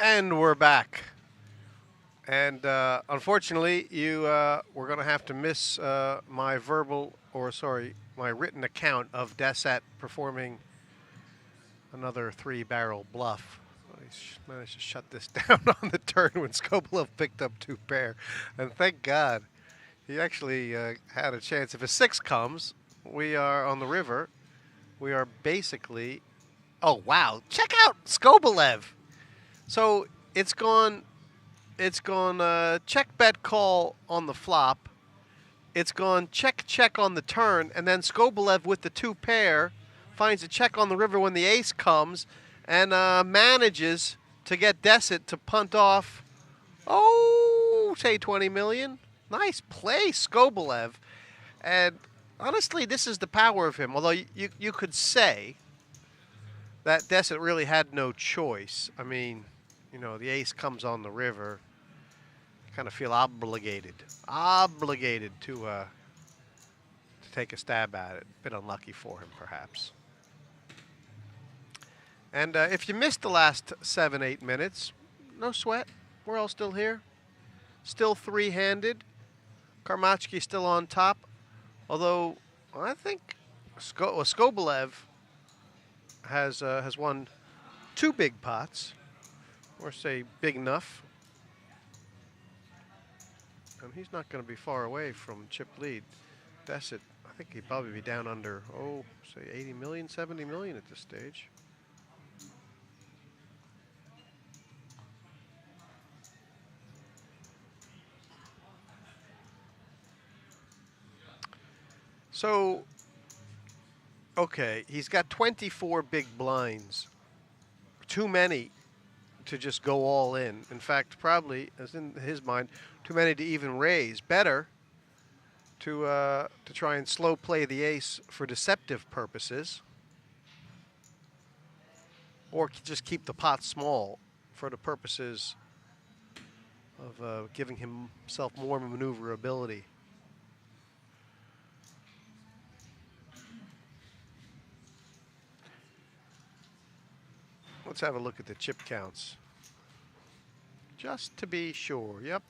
And we're back. And unfortunately, we're going to have to miss my my written account of Desset performing another three-barrel bluff. He managed to shut this down on the turn when Skobelev picked up two pair. And thank God, he actually had a chance. If a six comes, we are on the river. We are basically... Oh, wow. Check out Skobelev. So it's gone check, bet, call on the flop. It's gone check, check on the turn, and then Skobelev with the two pair finds a check on the river when the ace comes and manages to get Desset to punt off, say 20 million. Nice play, Skobelev. And honestly, this is the power of him. Although you could say that Desset really had no choice. I mean, the ace comes on the river. Kind of feel obligated to take a stab at it. A bit unlucky for him, perhaps. And if you missed the last 7-8 minutes, no sweat. We're all still here. Still three-handed. Karmachki still on top. Although I think Skobelev has won two big pots, or say big enough. And he's not going to be far away from chip lead. Desset, I think he'd probably be down under, say 80 million, 70 million at this stage. So, okay, he's got 24 big blinds. Too many to just go all in. In fact, probably, as in his mind, too many to even raise. Better to try and slow play the ace for deceptive purposes, or just keep the pot small for the purposes of giving himself more maneuverability. Let's have a look at the chip counts. Just to be sure. Yep.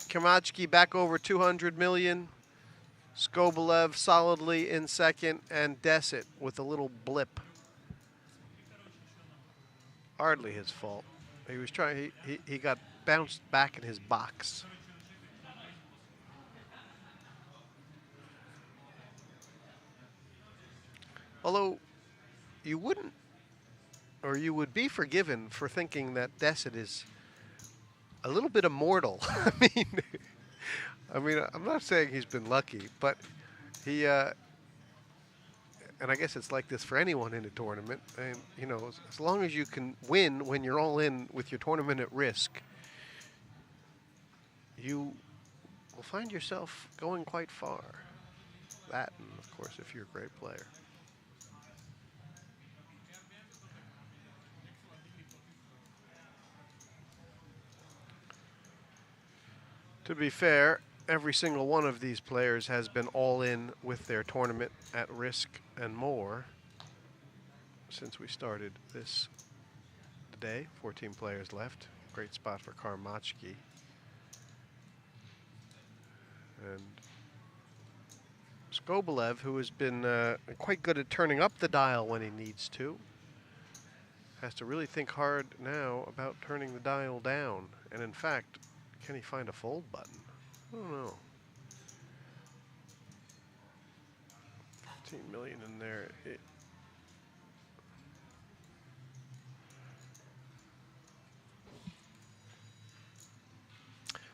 Karmachki back over 200 million. Skobelev solidly in second, and Desset with a little blip. Hardly his fault. He was trying. He got bounced back in his box. Although you wouldn't, or you would be forgiven for thinking that Desset is a little bit immortal. I mean, I'm not saying he's been lucky, but he, and I guess it's like this for anyone in a tournament. And as long as you can win when you're all in with your tournament at risk, you will find yourself going quite far. That, and of course, if you're a great player. To be fair, every single one of these players has been all in with their tournament at risk and more since we started this day. 14 players left. Great spot for Karmachki. And Skobelev, who has been quite good at turning up the dial when he needs to, has to really think hard now about turning the dial down. And in fact, can he find a fold button? I don't know. 15 million in there.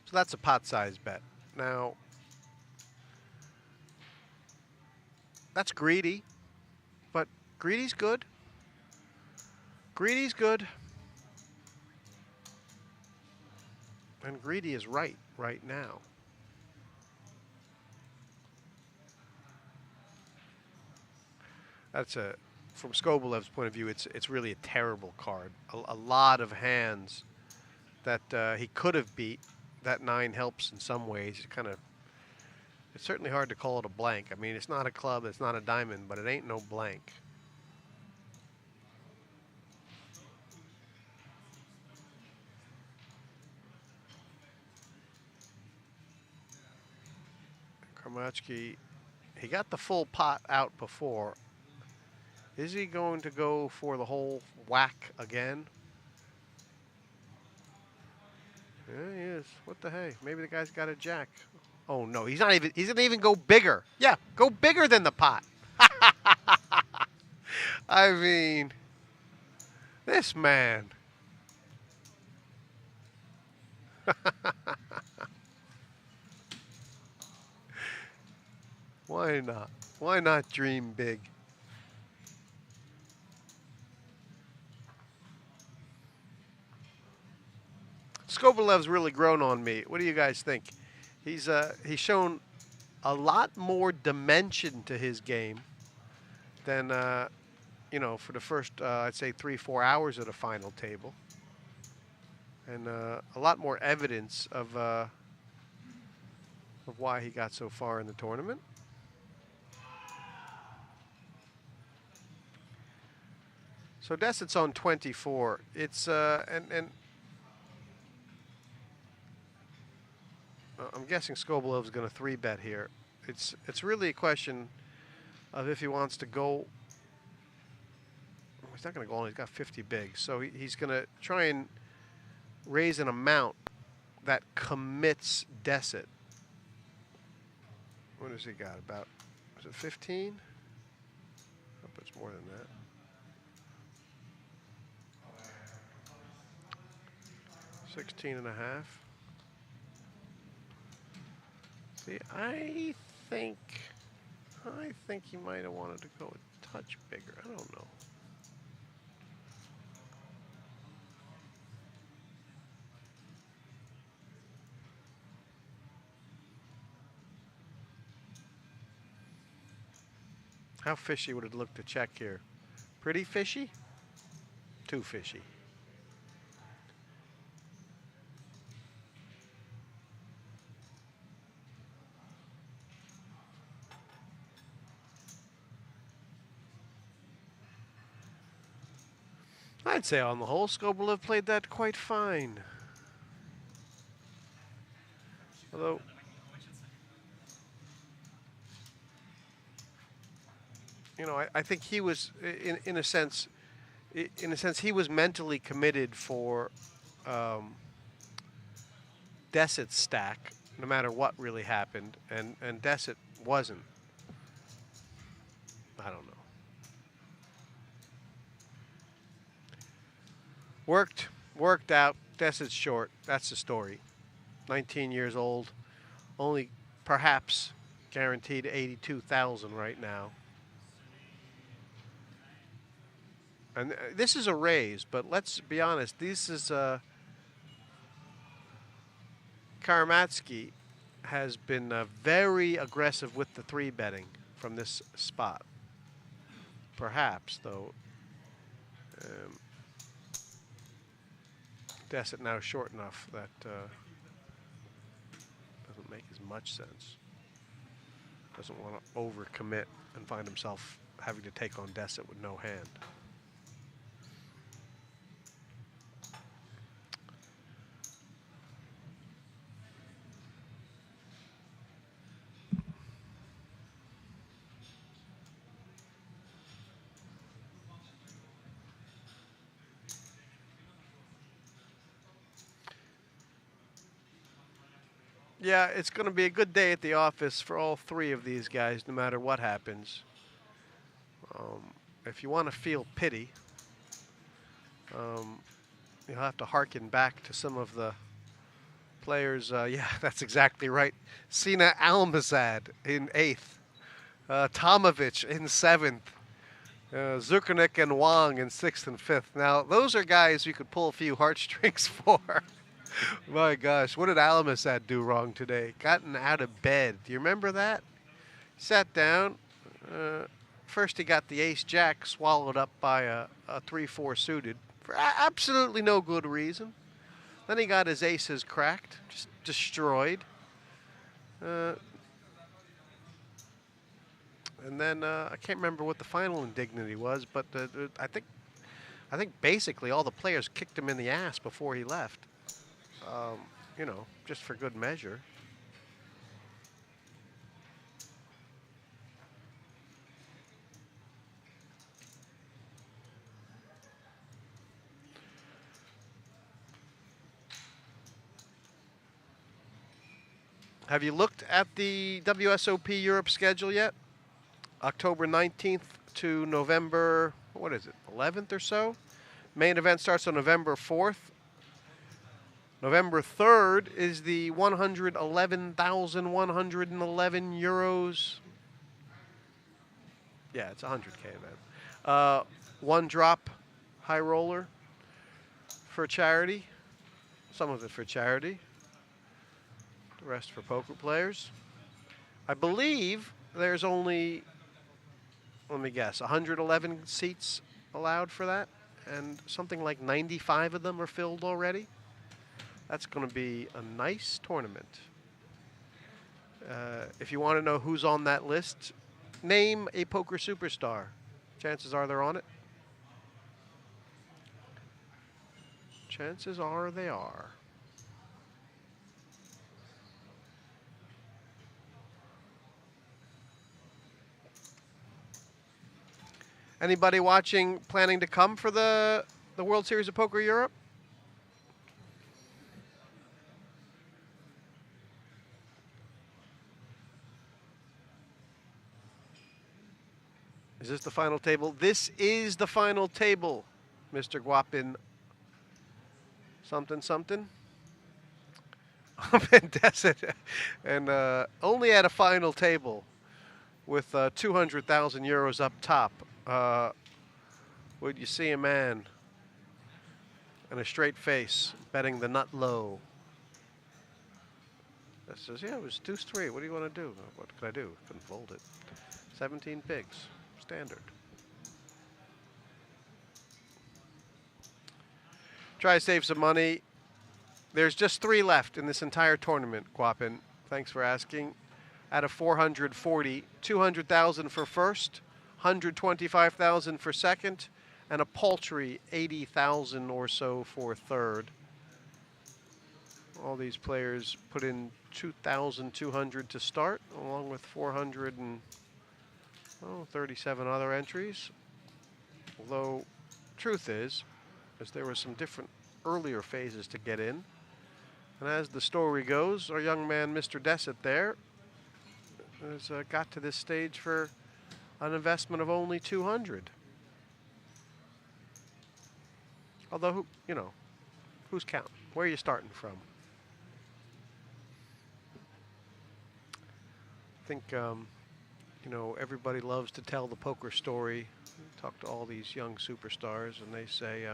So that's a pot size bet. Now, that's greedy, but greedy's good. Greedy's good. And greedy is right now. That's from Skobelev's point of view, it's really a terrible card. A lot of hands that he could have beat. That 9 helps in some ways. It's certainly hard to call it a blank. I mean, it's not a club, it's not a diamond, but it ain't no blank. Karmatsky, he got the full pot out before. Is he going to go for the whole whack again? Yeah, he is. What the hey? Maybe the guy's got a jack. Oh no, he's not even. He's gonna even go bigger. Yeah, go bigger than the pot. I mean, this man. Why not? Why not dream big? Skobalev's really grown on me. What do you guys think? He's shown a lot more dimension to his game than you know, for the first I'd say 3-4 hours of the final table, and a lot more evidence of why he got so far in the tournament. So Dessett's on 24. It's and I'm guessing Skobalev's going to 3-bet here. It's really a question of if he wants to go. He's not going to go on. He's got 50 big, so he's going to try and raise an amount that commits Dessett. What has he got? About, is it 15? I hope it's more than that. $16.5. See, I think he might have wanted to go a touch bigger. I don't know. How fishy would it look to check here? Pretty fishy? Too fishy. I'd say on the whole, Skobelev played that quite fine. Although, you know, I think he was, in a sense, he was mentally committed for Dessett's stack, no matter what really happened, and Dessett wasn't. I don't know. Worked out. Dessett's short. That's the story. 19 years old, only perhaps guaranteed 82,000 right now. And this is a raise, but let's be honest. This is Karamatsky has been very aggressive with the 3-betting from this spot. Perhaps, though, Dessett now short enough that doesn't make as much sense. Doesn't want to overcommit and find himself having to take on Dessett with no hand. Yeah, it's going to be a good day at the office for all three of these guys, no matter what happens. If you want to feel pity, you'll have to hearken back to some of the players. Yeah, that's exactly right. Sina Almazad in 8th. Tomovich in 7th. Zukernik and Wang in 6th and 5th. Now, those are guys you could pull a few heartstrings for. My gosh, what did Alamazad do wrong today? Gotten out of bed. Do you remember that? Sat down. First he got the ace-jack swallowed up by a 3-4 suited for absolutely no good reason. Then he got his aces cracked, just destroyed. And then I can't remember what the final indignity was, but I think basically all the players kicked him in the ass before he left. You know, just for good measure. Have you looked at the WSOP Europe schedule yet? October 19th to November, what is it, 11th or so? Main event starts on November 4th. November 3rd is the 111,111 euros. Yeah, it's a 100K event. One drop high roller for charity. Some of it for charity. The rest for poker players. I believe there's only, let me guess, 111 seats allowed for that. And something like 95 of them are filled already. That's going to be a nice tournament. If you want to know who's on that list, name a poker superstar. Chances are they're on it. Chances are they are. Anybody watching planning to come for the World Series of Poker Europe? Is this the final table? This is the final table, Mr. Guapin. Something, something. And only at a final table with 200,000 euros up top would you see a man and a straight face betting the nut low. That says, yeah, it was deuce 3. What do you want to do? What could I do? Couldn't fold it. 17 pigs. Standard. Try to save some money. There's just 3 left in this entire tournament, Guapin. Thanks for asking. Out of 440, 200,000 for first, 125,000 for second, and a paltry 80,000 or so for third. All these players put in 2,200 to start, along with 437 other entries. Although, truth is there were some different earlier phases to get in. And as the story goes, our young man, Mr. Dessett there, has got to this stage for an investment of only 200. Although, you know, who's counting? Where are you starting from? I think, you know, everybody loves to tell the poker story. Talk to all these young superstars, and they say,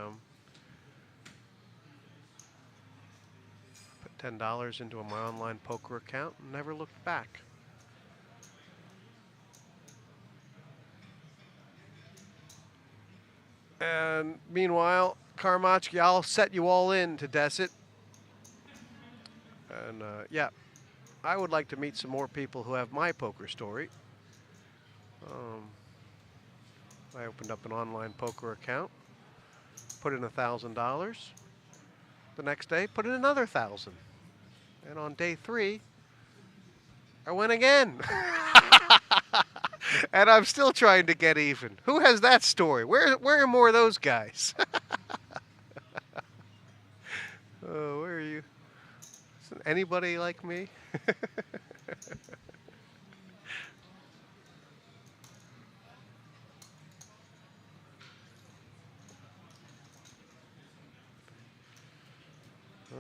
put $10 into my online poker account and never looked back. And meanwhile, Karmachki, I'll set you all in to Dessett. And yeah, I would like to meet some more people who have my poker story. I opened up an online poker account, put in $1,000. The next day, put in another 1,000. And on day 3, I went again. And I'm still trying to get even. Who has that story? Where are more of those guys? Oh, where are you? Isn't anybody like me?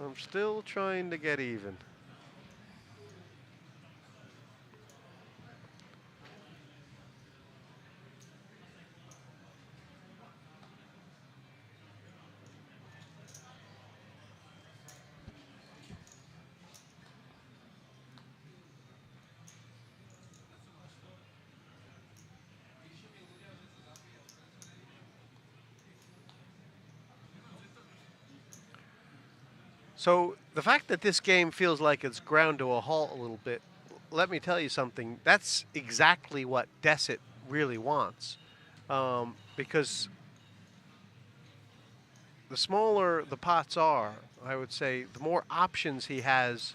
I'm still trying to get even. So the fact that this game feels like it's ground to a halt a little bit, let me tell you something. That's exactly what Dessett really wants. Because the smaller the pots are, I would say, the more options he has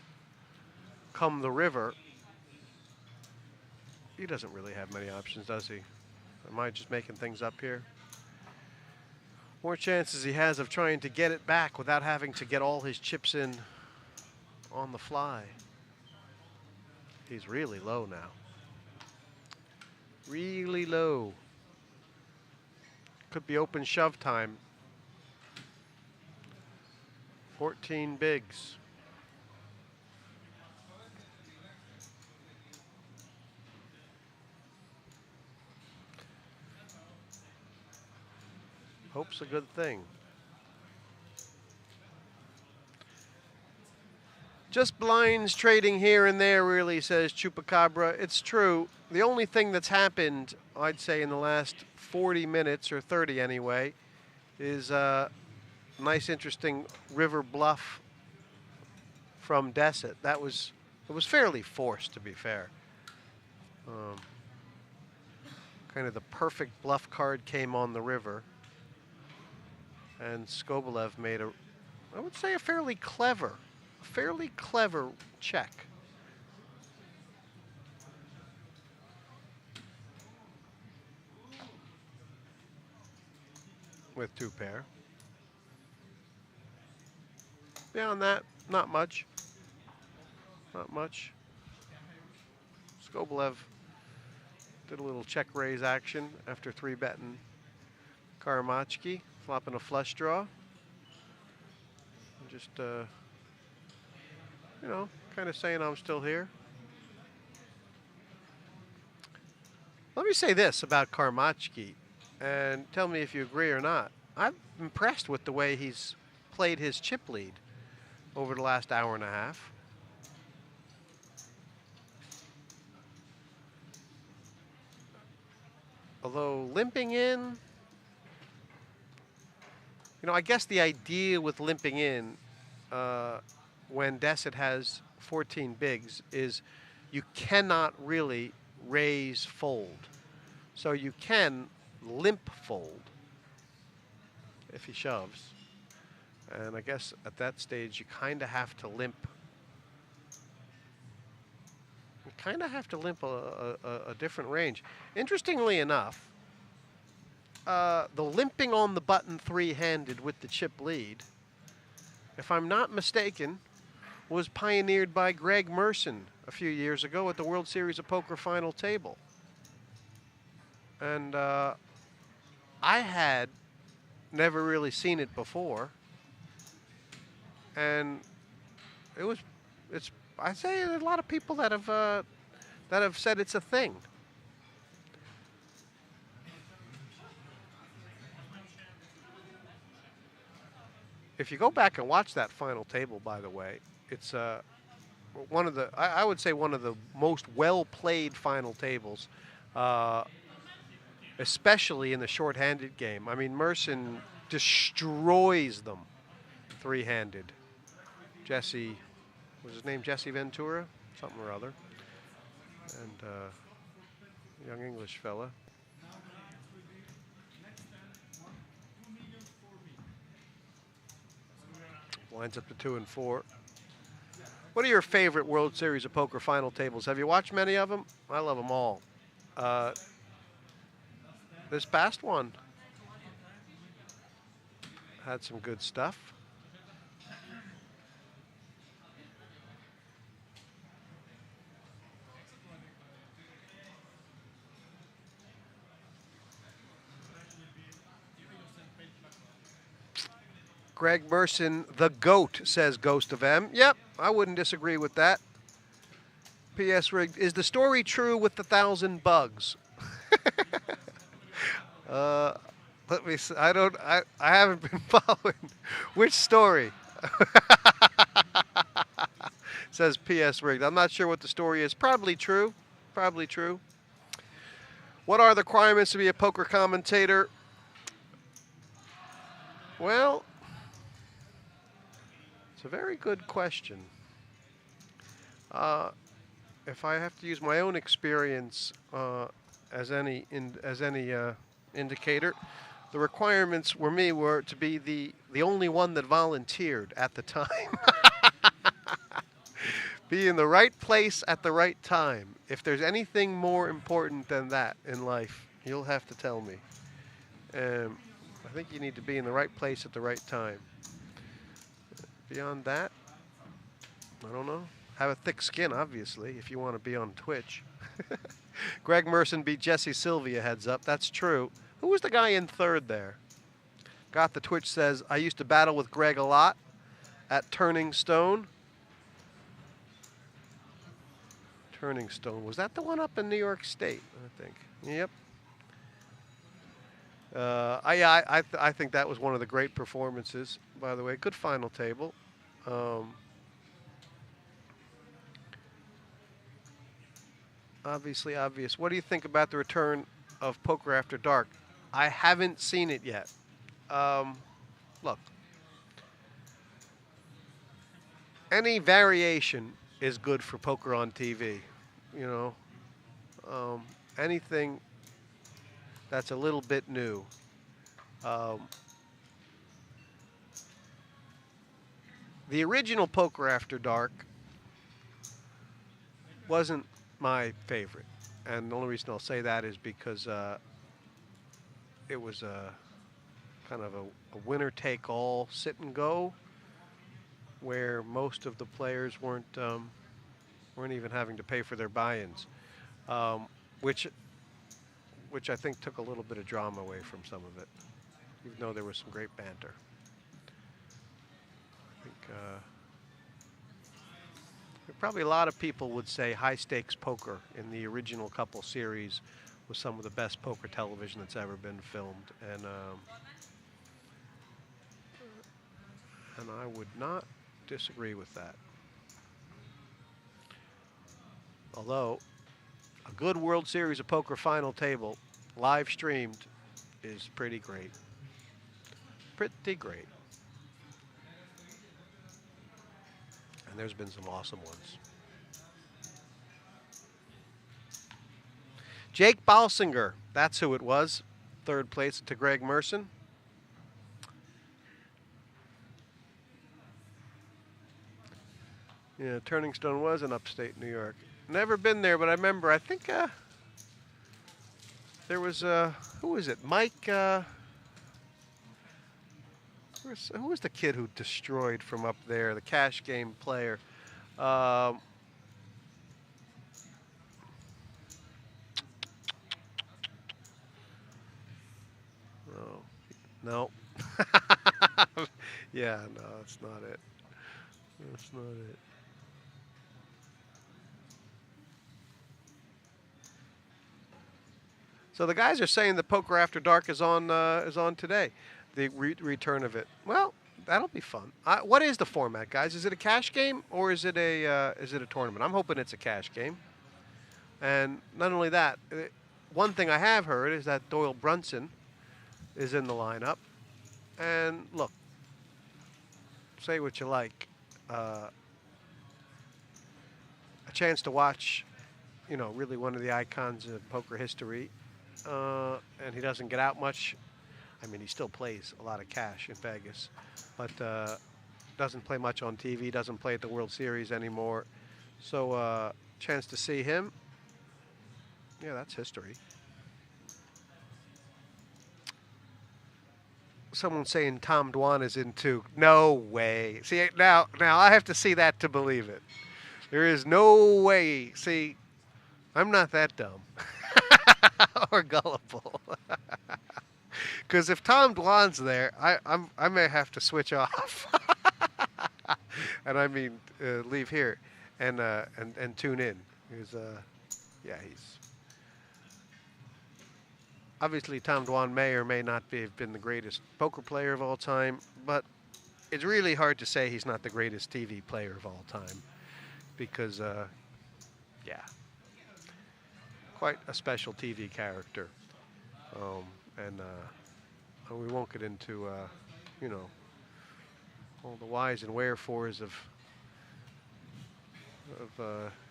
come the river. He doesn't really have many options, does he? Am I just making things up here? More chances he has of trying to get it back without having to get all his chips in on the fly. He's really low now. Really low. Could be open shove time. 14 bigs. Hope's a good thing. Just blinds trading here and there, really, says Chupacabra. It's true. The only thing that's happened, I'd say, in the last 40 minutes, or 30 anyway, is a nice, interesting river bluff from Deset. It was fairly forced, to be fair. Kind of the perfect bluff card came on the river. And Skobelev made I would say, a fairly clever check. With two pair. Beyond that, not much. Not much. Skobelev did a little check raise action after 3-betting Karamachki, flopping a flush draw. Just, you know, kind of saying I'm still here. Let me say this about Karamachki, and tell me if you agree or not. I'm impressed with the way he's played his chip lead over the last hour and a half. Although limping in, you know, I guess the idea with limping in when Deset has 14 bigs is you cannot really raise fold. So you can limp fold if he shoves. And I guess at that stage you kind of have to limp. You kind of have to limp a different range. Interestingly enough, the limping on the button three-handed with the chip lead, if I'm not mistaken, was pioneered by Greg Merson a few years ago at the World Series of Poker final table. And I had never really seen it before. And I say a lot of people that have said it's a thing. If you go back and watch that final table, by the way, it's one of the, I would say one of the most well-played final tables, especially in the short-handed game. I mean, Merson destroys them three-handed. Jesse, was his name Jesse Ventura? Something or other. And young English fella. Lines up to 2 and 4. What are your favorite World Series of Poker final tables? Have you watched many of them? I love them all. This past one had some good stuff. Greg Merson, the GOAT, says Ghost of M. Yep, I wouldn't disagree with that. P.S. Rigged, is the story true with the 1,000 bugs? Let me see. I haven't been following. Which story? Says P.S. Rigged. I'm not sure what the story is. Probably true. Probably true. What are the requirements to be a poker commentator? Well, it's a very good question. If I have to use my own experience as any indicator, the requirements were to be the only one that volunteered at the time. Be in the right place at the right time. If there's anything more important than that in life, you'll have to tell me. I think you need to be in the right place at the right time. Beyond that, I don't know. have a thick skin, obviously, if you want to be on Twitch. Greg Merson beat Jesse Sylvia, heads up. That's true. Who was the guy in third there? Got the Twitch says, I used to battle with Greg a lot at Turning Stone. Turning Stone. Was that the one up in New York State, I think? Yep. I think that was one of the great performances, by the way. Good final table. Obviously obvious. What do you think about the return of Poker After Dark? I haven't seen it yet. Look, any variation is good for poker on TV. You know, anything that's a little bit new. The original Poker After Dark wasn't my favorite, and the only reason I'll say that is because it was a kind of a winner-take-all sit-and-go, where most of the players weren't even having to pay for their buy-ins, which I think took a little bit of drama away from some of it, even though there was some great banter. I think probably a lot of people would say high-stakes poker in the original couple series was some of the best poker television that's ever been filmed, and I would not disagree with that. Although a good World Series of Poker final table, live streamed, is pretty great. Pretty great. And there's been some awesome ones. Jake Balsinger, that's who it was. Third place to Greg Merson. Yeah, Turning Stone was in upstate New York. Never been there, but I remember, I think there was, who was it? Mike, who was the kid who destroyed from up there, the cash game player? No. Yeah, no, that's not it. That's not it. So the guys are saying the Poker After Dark is on today, the return of it. Well, that'll be fun. What is the format, guys? Is it a cash game or is it a tournament? I'm hoping it's a cash game. And not only that, one thing I have heard is that Doyle Brunson is in the lineup. And look, say what you like, a chance to watch, you know, really one of the icons of poker history. And he doesn't get out much. I mean, he still plays a lot of cash in Vegas, but doesn't play much on TV, doesn't play at the World Series anymore. So chance to see him, yeah, that's history. Someone saying Tom Dwan is in too. No way. See, now I have to see that to believe it. There is no way. See, I'm not that dumb or gullible. Because if Tom Dwan's there, I may have to switch off, and I mean leave here, and tune in. Because yeah, he's obviously Tom Dwan may or may not have been the greatest poker player of all time, but it's really hard to say he's not the greatest TV player of all time, because yeah, quite a special TV character, and we won't get into you know, all the whys and wherefores of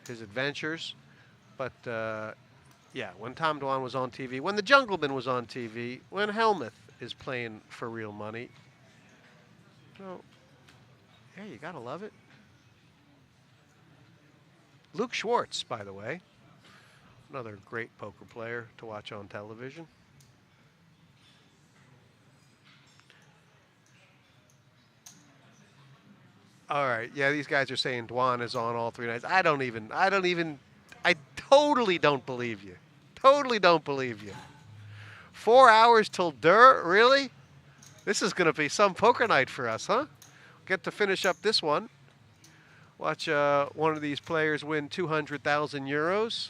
his adventures, but yeah, when Tom Dwan was on TV, when the Jungleman was on TV, when Helmuth is playing for real money, so yeah, you gotta love it. Luke Schwartz, by the way, another great poker player to watch on television. All right. Yeah, these guys are saying Dwan is on all 3 nights. I totally don't believe you. Totally don't believe you. 4 hours till dirt? Really? This is going to be some poker night for us, huh? Get to finish up this one. Watch one of these players win 200,000 euros,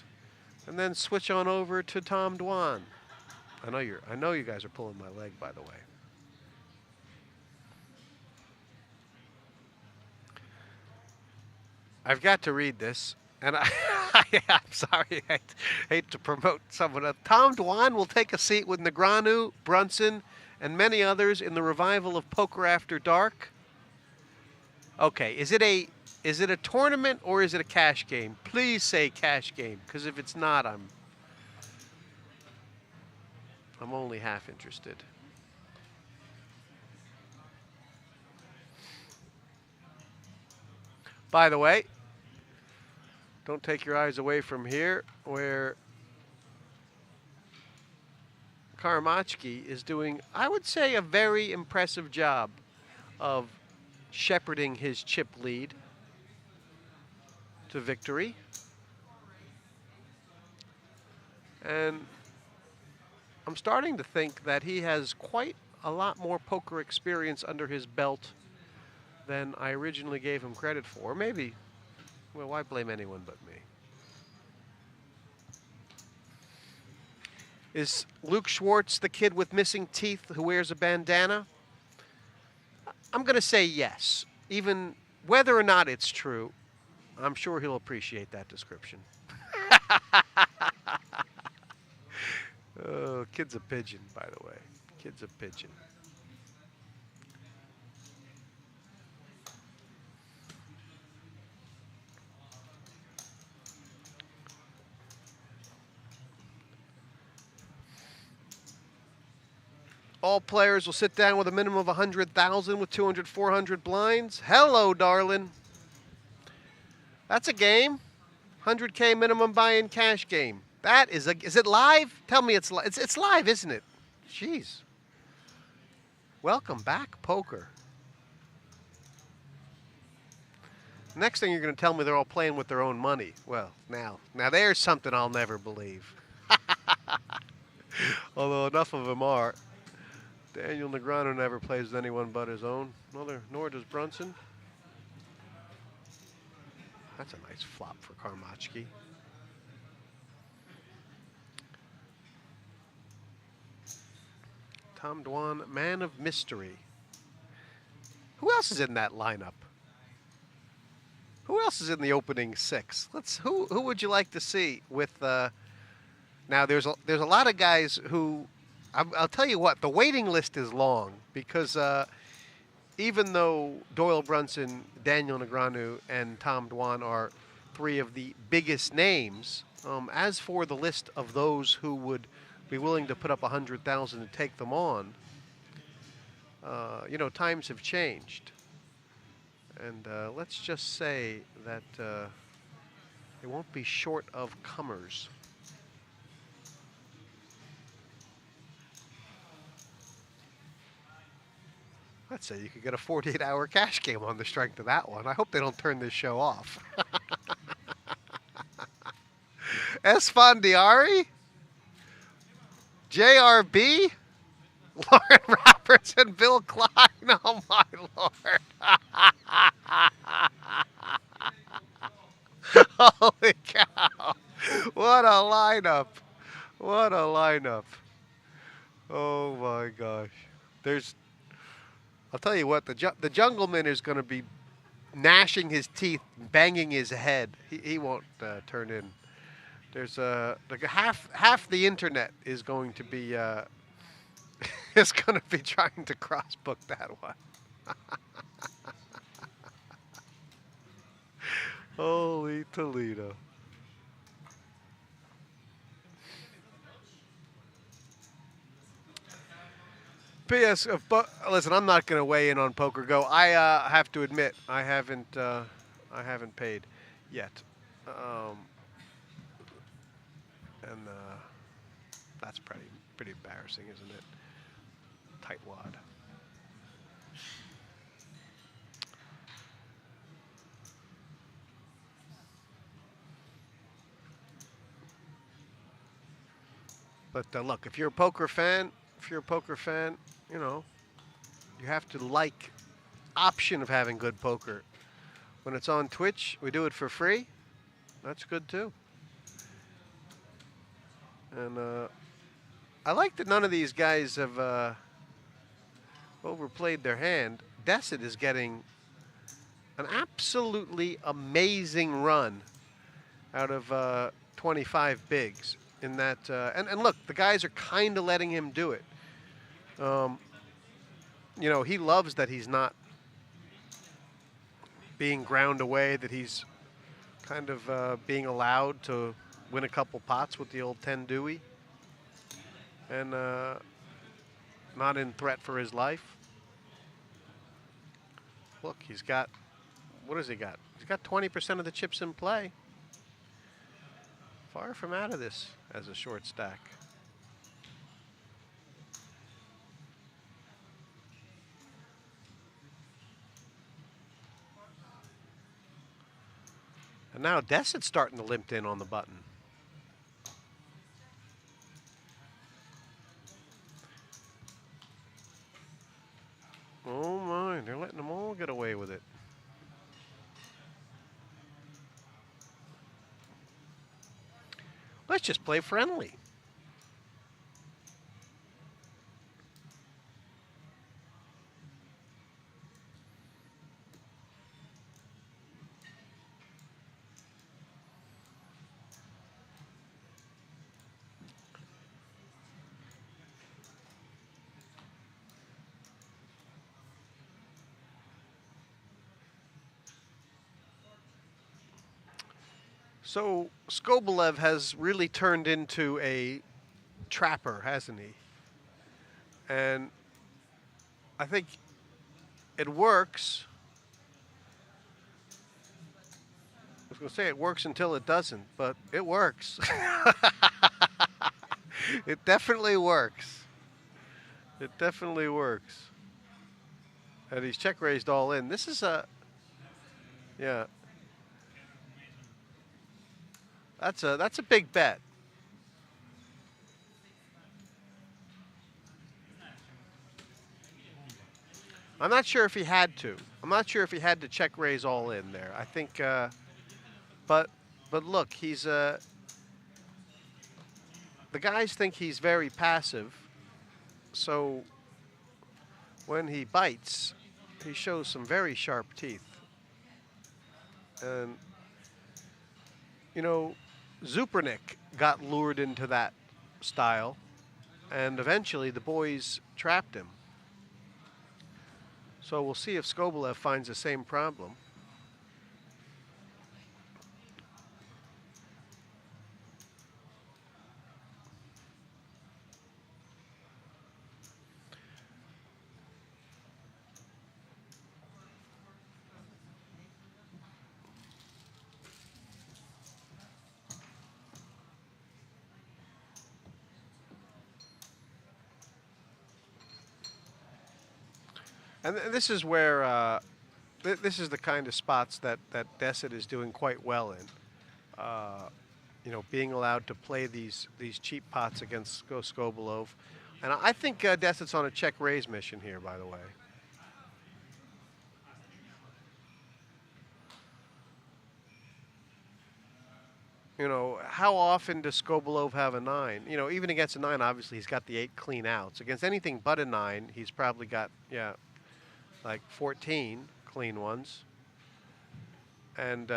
and then switch on over to Tom Dwan. I know you guys are pulling my leg, by the way. I've got to read this, and I'm sorry, I hate to promote someone else. Tom Dwan will take a seat with Negreanu, Brunson, and many others in the revival of Poker After Dark. Okay, is it a tournament or is it a cash game? Please say cash game, because if it's not, I'm only half interested. By the way, don't take your eyes away from here, where Quirements is doing, I would say, a very impressive job of shepherding his chip lead to victory. And I'm starting to think that he has quite a lot more poker experience under his belt than I originally gave him credit for. Maybe, well, why blame anyone but me? Is Luke Schwartz the kid with missing teeth who wears a bandana? I'm going to say yes. Even whether or not it's true, I'm sure he'll appreciate that description. Oh, kid's a pigeon, by the way. Kid's a pigeon. All players will sit down with a minimum of 100,000 with 200, 400 blinds. Hello, darling. That's a game. 100K minimum buy-in cash game. That is is it live? Tell me it's live. It's live, isn't it? Jeez. Welcome back, poker. Next thing you're going to tell me they're all playing with their own money. Well, now there's something I'll never believe. Although enough of them are. Daniel Negreanu never plays with anyone but his own. Nor does Brunson. That's a nice flop for Quirements. Tom Dwan, man of mystery. Who else is in that lineup? Who else is in the opening 6? Who would you like to see with? Now there's a lot of guys who. I'll tell you what, the waiting list is long because even though Doyle Brunson, Daniel Negreanu, and Tom Dwan are 3 of the biggest names, as for the list of those who would be willing to put up 100,000 to take them on, times have changed. And let's just say that they won't be short of comers. Let's say you could get a 48-hour cash game on the strength of that one. I hope they don't turn this show off. Esfandiari? JRB? Lauren Roberts and Bill Klein? Oh, my Lord. Holy cow. What a lineup. What a lineup. Oh, my gosh. I'll tell you what, the Jungleman is going to be gnashing his teeth, banging his head. He won't turn in. There's half the internet is going to be trying to crossbook that one. Holy Toledo. P.S. Listen, I'm not going to weigh in on Poker Go. I have to admit, I haven't paid yet, and that's pretty embarrassing, isn't it? Tight wad. But look, if you're a poker fan, you know, you have to like option of having good poker. When it's on Twitch, we do it for free. That's good too. And I like that none of these guys have overplayed their hand. Desit is getting an absolutely amazing run out of 25 bigs in that. And look, the guys are kind of letting him do it. You know, he loves that he's not being ground away, that he's kind of being allowed to win a couple pots with the old 10 Dewey and not in threat for his life. Look, he's got, what has he got? He's got 20% of the chips in play. Far from out of this as a short stack. And now Desit's starting to limp in on the button. Oh my, they're letting them all get away with it. Let's just play friendly. So Skobelev has really turned into a trapper, hasn't he? And I think it works. I was going to say it works until it doesn't, but it works. It definitely works. It definitely works. And he's check raised all in. This is a, yeah. That's a big bet. I'm not sure if he had to. I'm not sure if he had to check raise all in there. I think, but look, he's the guys think he's very passive. So when he bites, he shows some very sharp teeth. And you know, Zupernick got lured into that style, and eventually the boys trapped him. So we'll see if Skobelev finds the same problem. And this is where this is the kind of spots that Desit is doing quite well in. You know, being allowed to play these cheap pots against Skobelev. And I think Desit's on a check raise mission here, by the way. You know, how often does Skobelev have a 9? You know, even against a 9, obviously he's got the 8 clean outs. Against anything but a 9, he's probably got, yeah, like 14 clean ones. And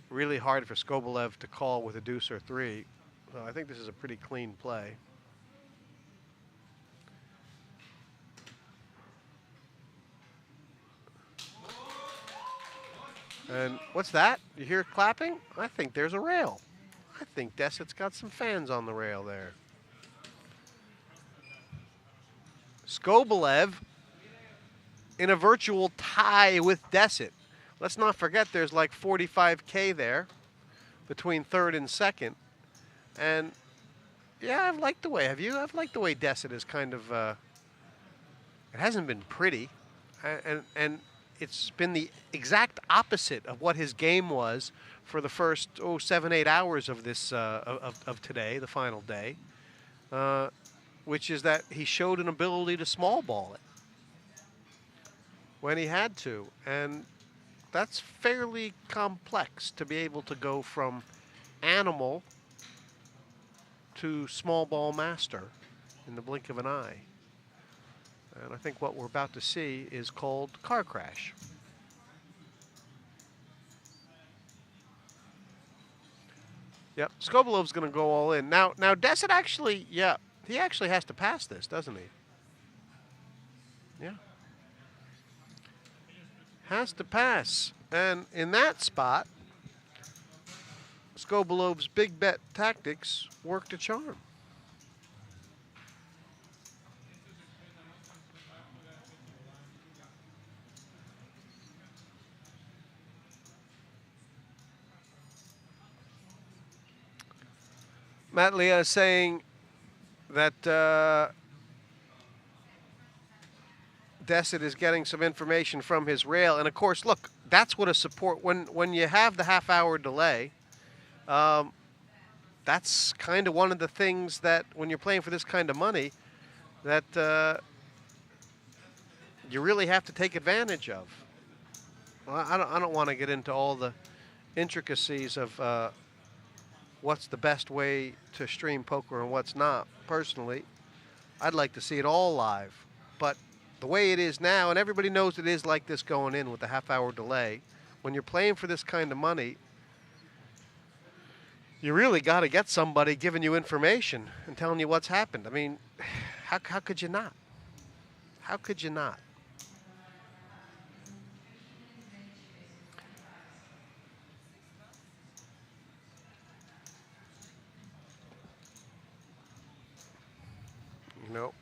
really hard for Skobelev to call with a deuce or 3. So I think this is a pretty clean play. And what's that? You hear clapping? I think there's a rail. I think Desit's got some fans on the rail there. Skobelev in a virtual tie with Desit. Let's not forget there's like 45K there between third and second. And yeah, I've liked the way, have you? I've liked the way Desit is kind of, it hasn't been pretty. And it's been the exact opposite of what his game was for the first 7-8 hours of this of today, the final day. which is that he showed an ability to small ball it when he had to. And that's fairly complex to be able to go from animal to small ball master in the blink of an eye. And I think what we're about to see is called car crash. Yep, Skobelov's going to go all in. Now Deset actually, yeah, he actually has to pass this, doesn't he? Yeah. Has to pass. And in that spot, Skobelov's big bet tactics worked a charm. Matt Leah is saying that Deset is getting some information from his rail. And, of course, look, that's what a support, when you have the half-hour delay, that's kind of one of the things that when you're playing for this kind of money that you really have to take advantage of. Well, I don't want to get into all the intricacies of what's the best way to stream poker and what's not. Personally, I'd like to see it all live. But the way it is now, and everybody knows it is like this going in with the half-hour delay, when you're playing for this kind of money, you really got to get somebody giving you information and telling you what's happened. I mean, how could you not? How could you not? You know,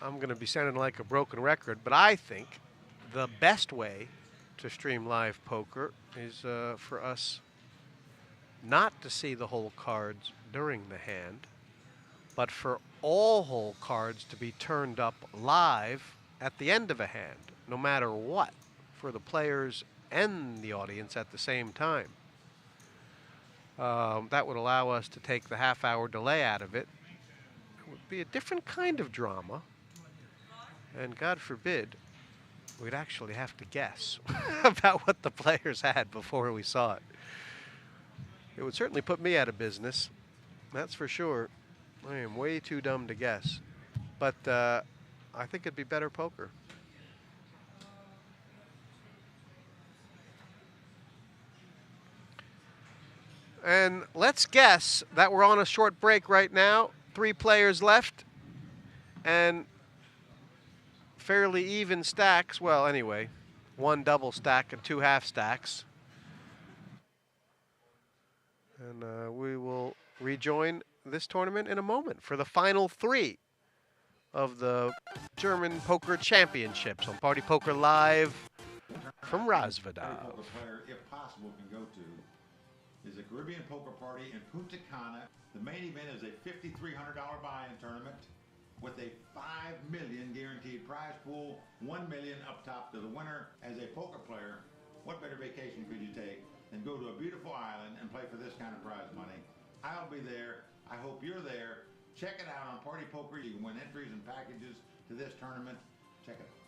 I'm going to be sounding like a broken record, but I think the best way to stream live poker is for us not to see the whole cards during the hand, but for all whole cards to be turned up live at the end of a hand, no matter what, for the players and the audience at the same time. That would allow us to take the half-hour delay out of it. It would be a different kind of drama, and God forbid, we'd actually have to guess about what the players had before we saw it. It would certainly put me out of business, that's for sure. I am way too dumb to guess, but I think it'd be better poker. And let's guess that we're on a short break right now. 3 players left, and fairly even stacks. Well, anyway, 1 double stack and 2 half stacks. And we will rejoin this tournament in a moment for the final 3 of the German Poker Championships on Party Poker Live from Rozvadov. If possible, can go to is a Caribbean poker party in Punta Cana. The main event is a $5,300 buy-in tournament with a $5 million guaranteed prize pool, $1 million up top to the winner. As a poker player, what better vacation could you take than go to a beautiful island and play for this kind of prize money? I'll be there. I hope you're there. Check it out on Party Poker. You can win entries and packages to this tournament. Check it out.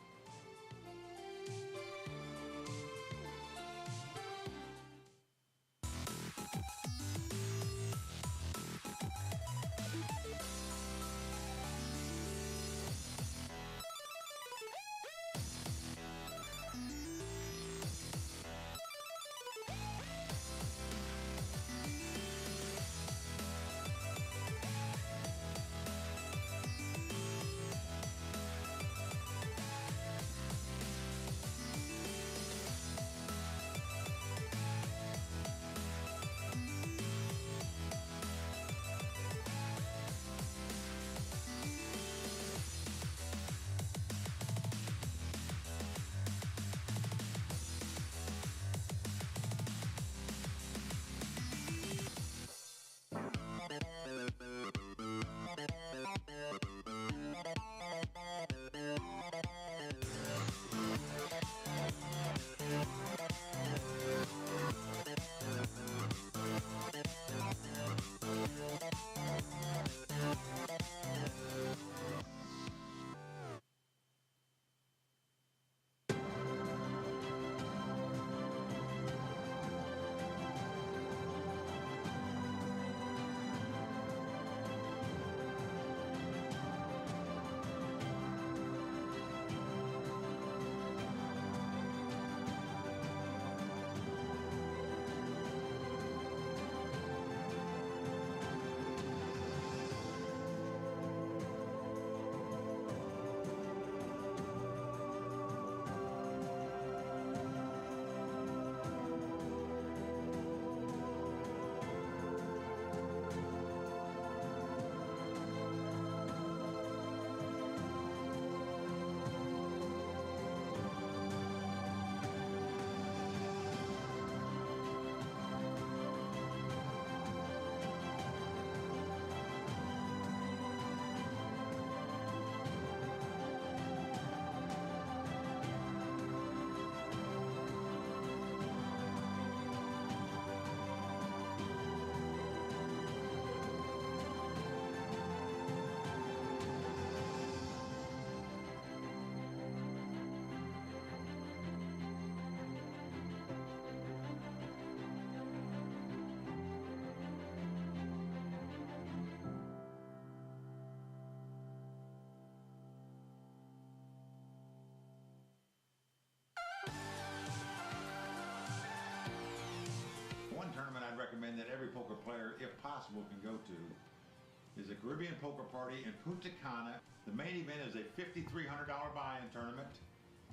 recommend that every poker player, if possible, can go to is a Caribbean poker party in Punta Cana. The main event is a $5,300 buy-in tournament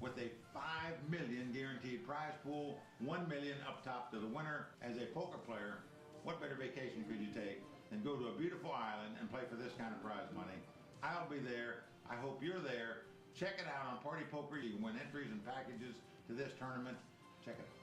with a $5 million guaranteed prize pool, $1 million up top to the winner. As a poker player, what better vacation could you take than go to a beautiful island and play for this kind of prize money? I'll be there. I hope you're there. Check it out on Party Poker. You can win entries and packages to this tournament. Check it out.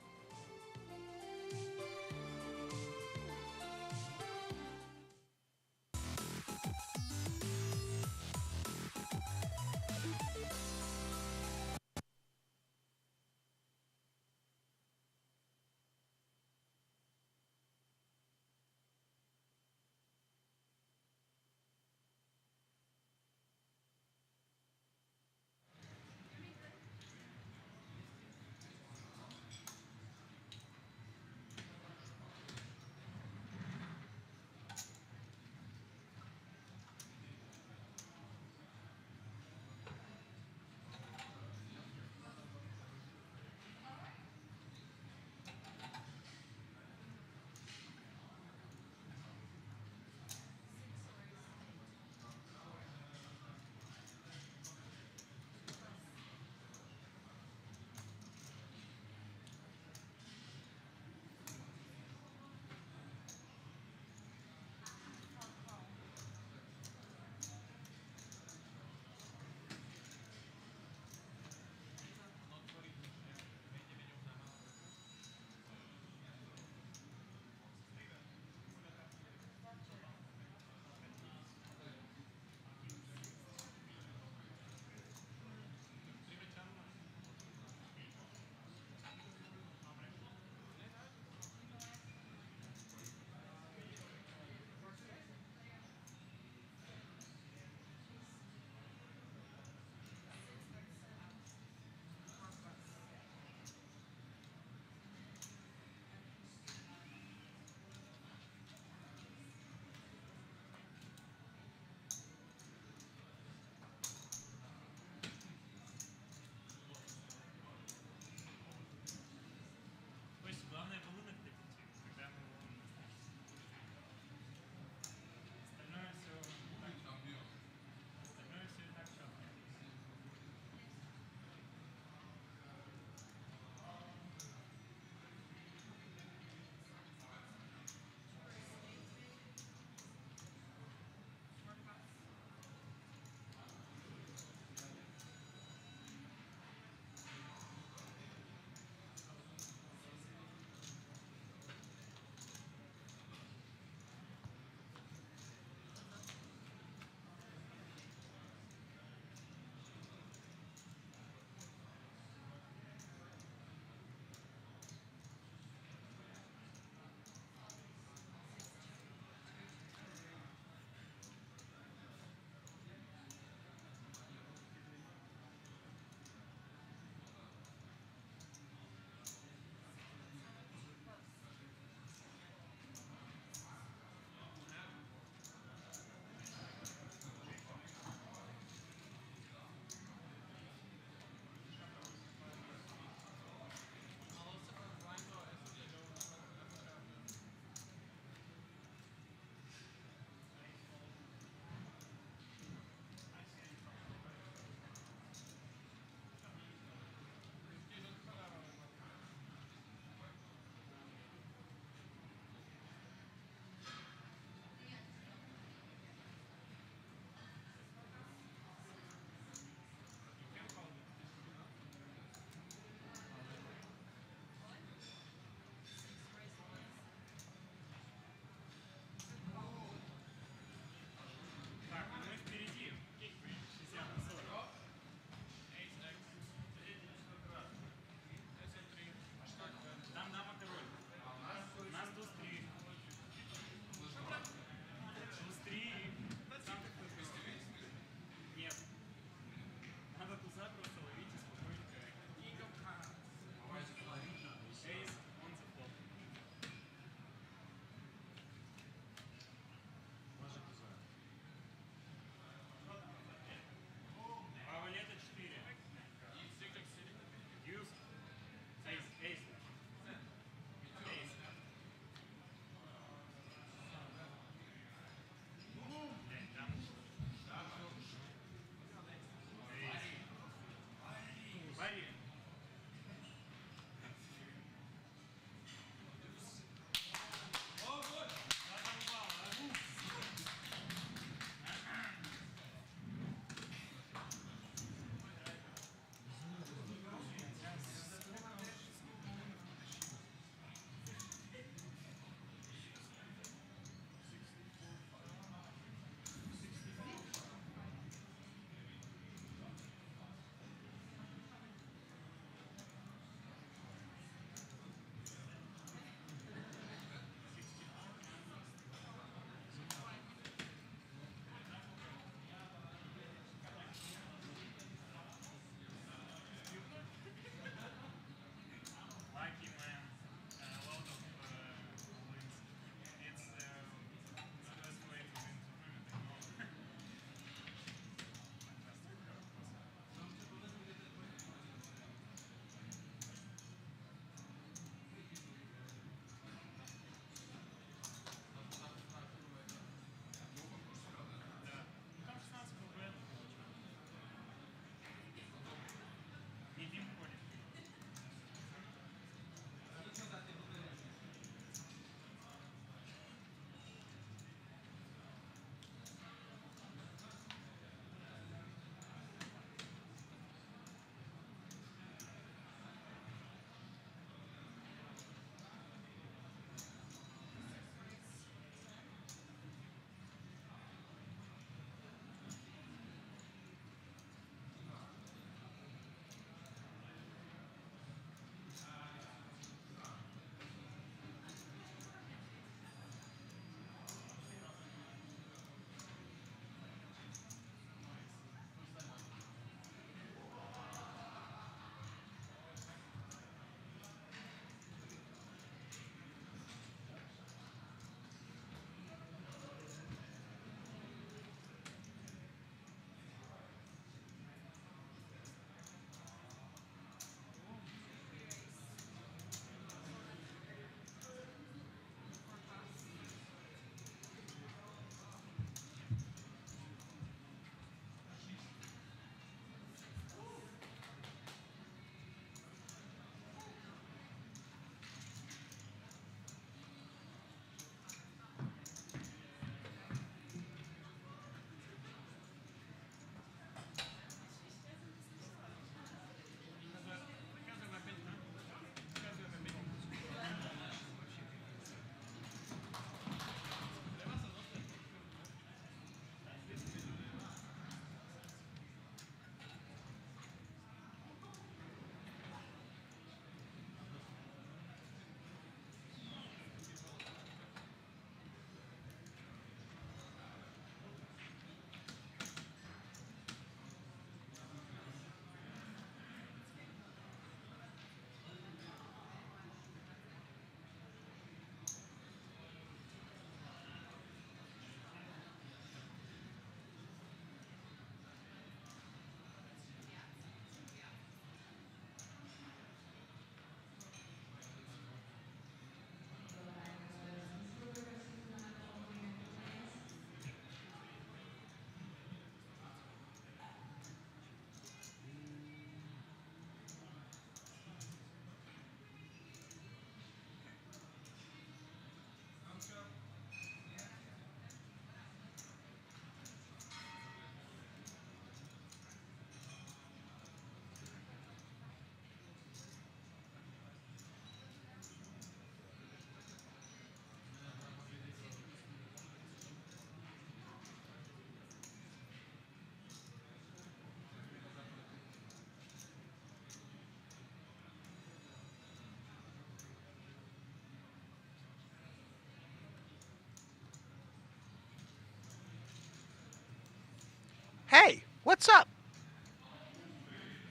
Hey, what's up?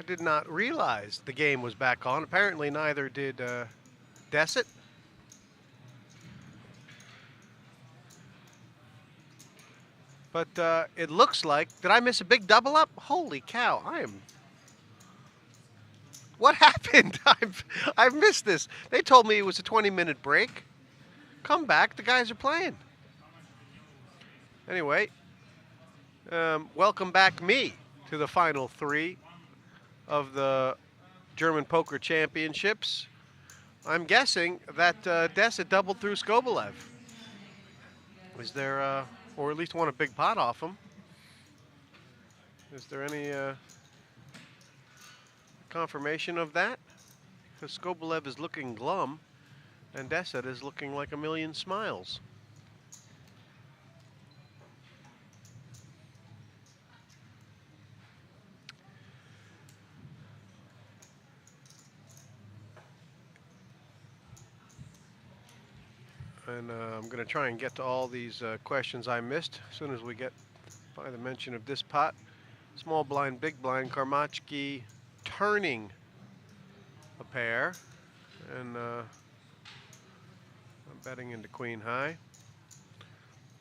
I did not realize the game was back on. Apparently neither did Desit. But it looks like, did I miss a big double up? Holy cow, what happened? I've missed this. They told me it was a 20-minute break. Come back, the guys are playing. Anyway, welcome back me to the final 3 of the German Poker Championships. I'm guessing that Desit doubled through Skobelev. Is there, or at least won a big pot off him. Is there any confirmation of that? Because Skobelev is looking glum, and Desit is looking like a million smiles. And I'm going to try and get to all these questions I missed as soon as we get by the mention of this pot. Small blind, big blind, Karmachki turning a pair. And I'm betting into queen high.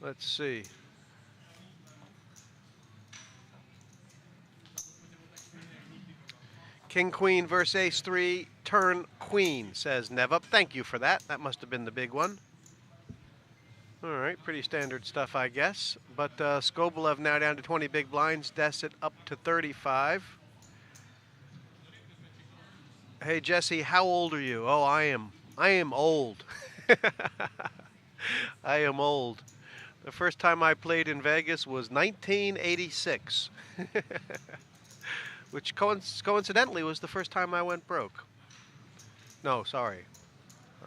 Let's see. King queen versus ace 3, turn queen, says Nevup. Thank you for that. That must have been the big one. All right, pretty standard stuff, I guess. But Skobelev now down to 20 big blinds. Desit up to 35. Hey, Jesse, how old are you? Oh, I am old. I am old. The first time I played in Vegas was 1986, which coincidentally was the first time I went broke. No, sorry.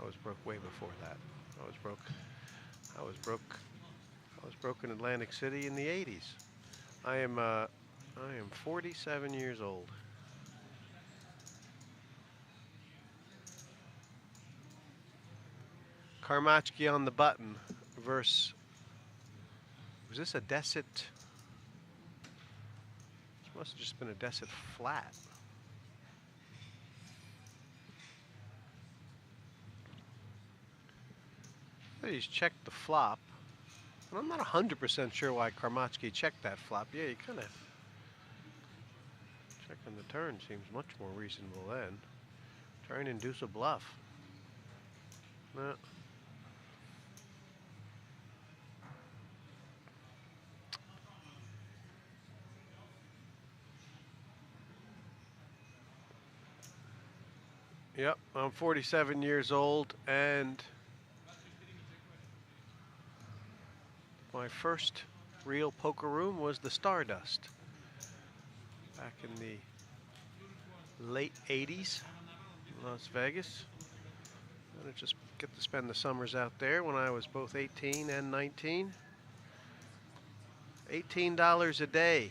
I was broke way before that. I was broke in Atlantic City in the 80s. I am 47 years old. Karmachki on the button versus, was this a Desit? This must have just been a Desit flat. He's checked the flop. And I'm not 100% sure why Karmachki checked that flop. Yeah, you kind of checking the turn seems much more reasonable then. Try and induce a bluff. No. Yep, I'm 47 years old, and my first real poker room was the Stardust back in the late 80s in Las Vegas. And I just get to spend the summers out there when I was both 18 and 19. $18 a day.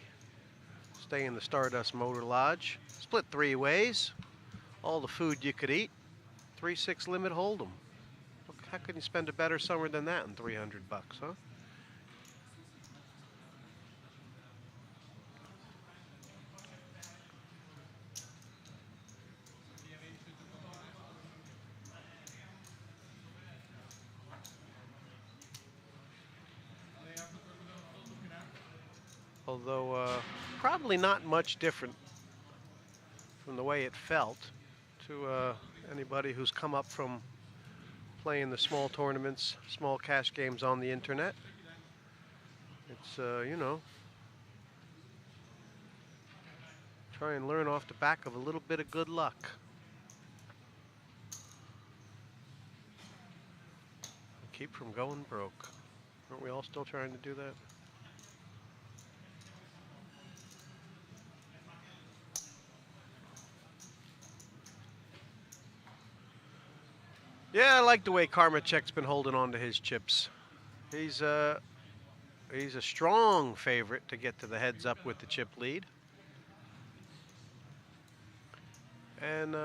Stay in the Stardust Motor Lodge. Split 3 ways. All the food you could eat. 3-6 limit hold'em. How can you spend a better summer than that in 300 bucks, huh? Although probably not much different from the way it felt to anybody who's come up from playing the small tournaments, small cash games on the internet. It's, you know, try and learn off the back of a little bit of good luck. Keep from going broke. Aren't we all still trying to do that? Yeah, I like the way Karmachek's been holding on to his chips. He's a strong favorite to get to the heads up with the chip lead. And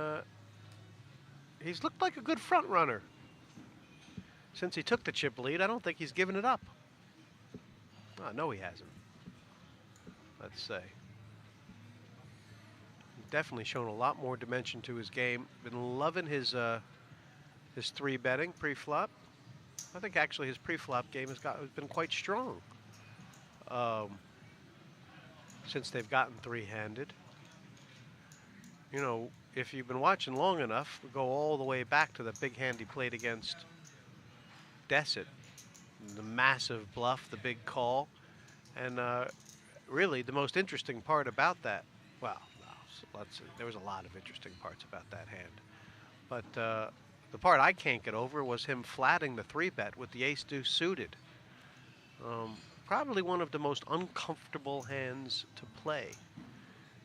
he's looked like a good front runner. Since he took the chip lead, I don't think he's given it up. Oh, no, he hasn't. let's say. Definitely shown a lot more dimension to his game. Been loving his 3-betting pre-flop. I think actually his pre-flop game has been quite strong since they've gotten 3-handed. You know, if you've been watching long enough, we go all the way back to the big hand he played against Dessert. The massive bluff, the big call. And really the most interesting part about that, well, there was a lot of interesting parts about that hand. But the part I can't get over was him flatting the 3-bet with the ace-deuce suited. Probably one of the most uncomfortable hands to play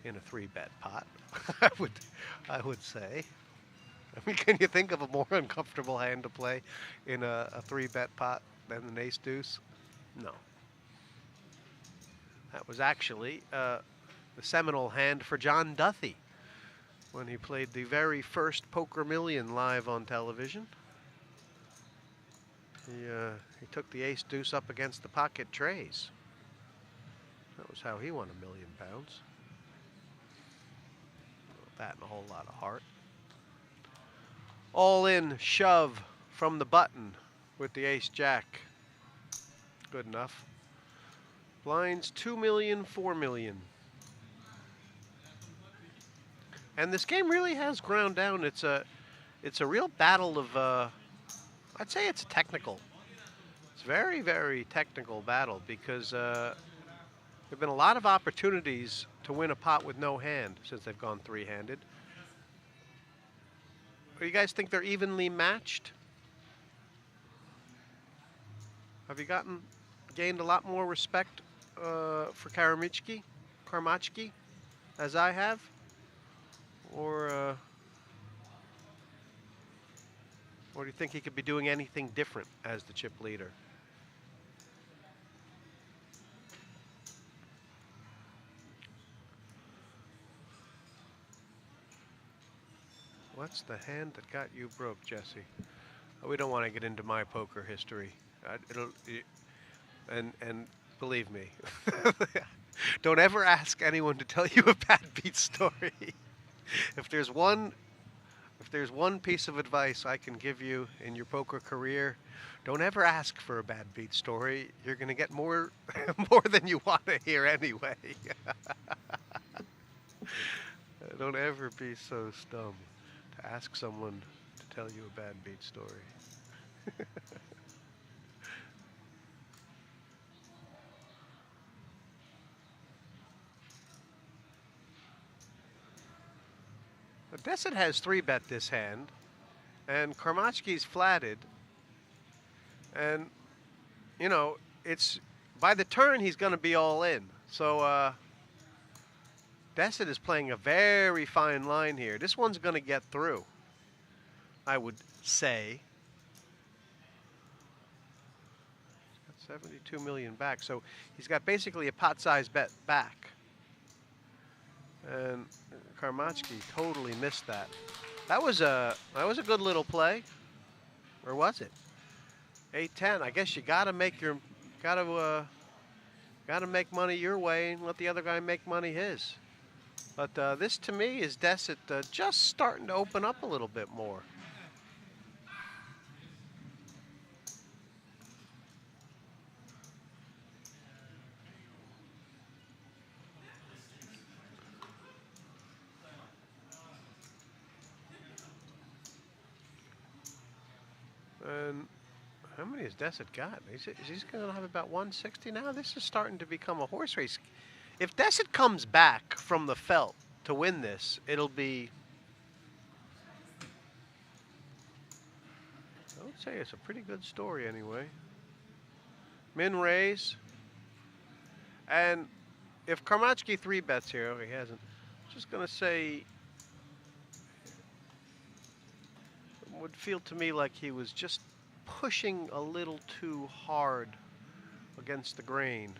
in a 3-bet pot, I would say. I mean, can you think of a more uncomfortable hand to play in a 3-bet pot than an ace-deuce? No. That was actually the seminal hand for John Duthie when he played the very first Poker Million live on television. He took the ace-deuce up against the pocket trays. That was how he won £1 million. That and a whole lot of heart. All in shove from the button with the ace-jack. Good enough. Blinds 2 million, 4 million. And this game really has ground down. It's a real battle of, I'd say it's technical. It's very, very technical battle because there have been a lot of opportunities to win a pot with no hand since they've gone 3-handed. Do you guys think they're evenly matched? Have you gained a lot more respect for Karmachki, as I have? Or do you think he could be doing anything different as the chip leader? What's the hand that got you broke, Jesse? We don't want to get into my poker history. And believe me, don't ever ask anyone to tell you a bad beat story. If there's one piece of advice I can give you in your poker career, don't ever ask for a bad beat story. You're going to get more than you want to hear anyway. Don't ever be so dumb to ask someone to tell you a bad beat story. Dessert has 3-bet this hand, and Karmachki's flatted. And, you know, it's by the turn he's going to be all in. So Dessert is playing a very fine line here. This one's going to get through, I would say. He's got 72 million back, so he's got basically a pot-sized bet back. And Karmachki totally missed that. That was a good little play, or was it? 8-10. I guess you gotta make money your way and let the other guy make money his. But this to me is Dessert just starting to open up a little bit more. And how many has Dessert got? He's going to have about 160 now. This is starting to become a horse race. If Dessert comes back from the felt to win this, it'll be, I would say it's a pretty good story anyway. Min raise. And if Karmachki 3-bets here, he hasn't, I'm just going to say, it would feel to me like he was just pushing a little too hard against the grain.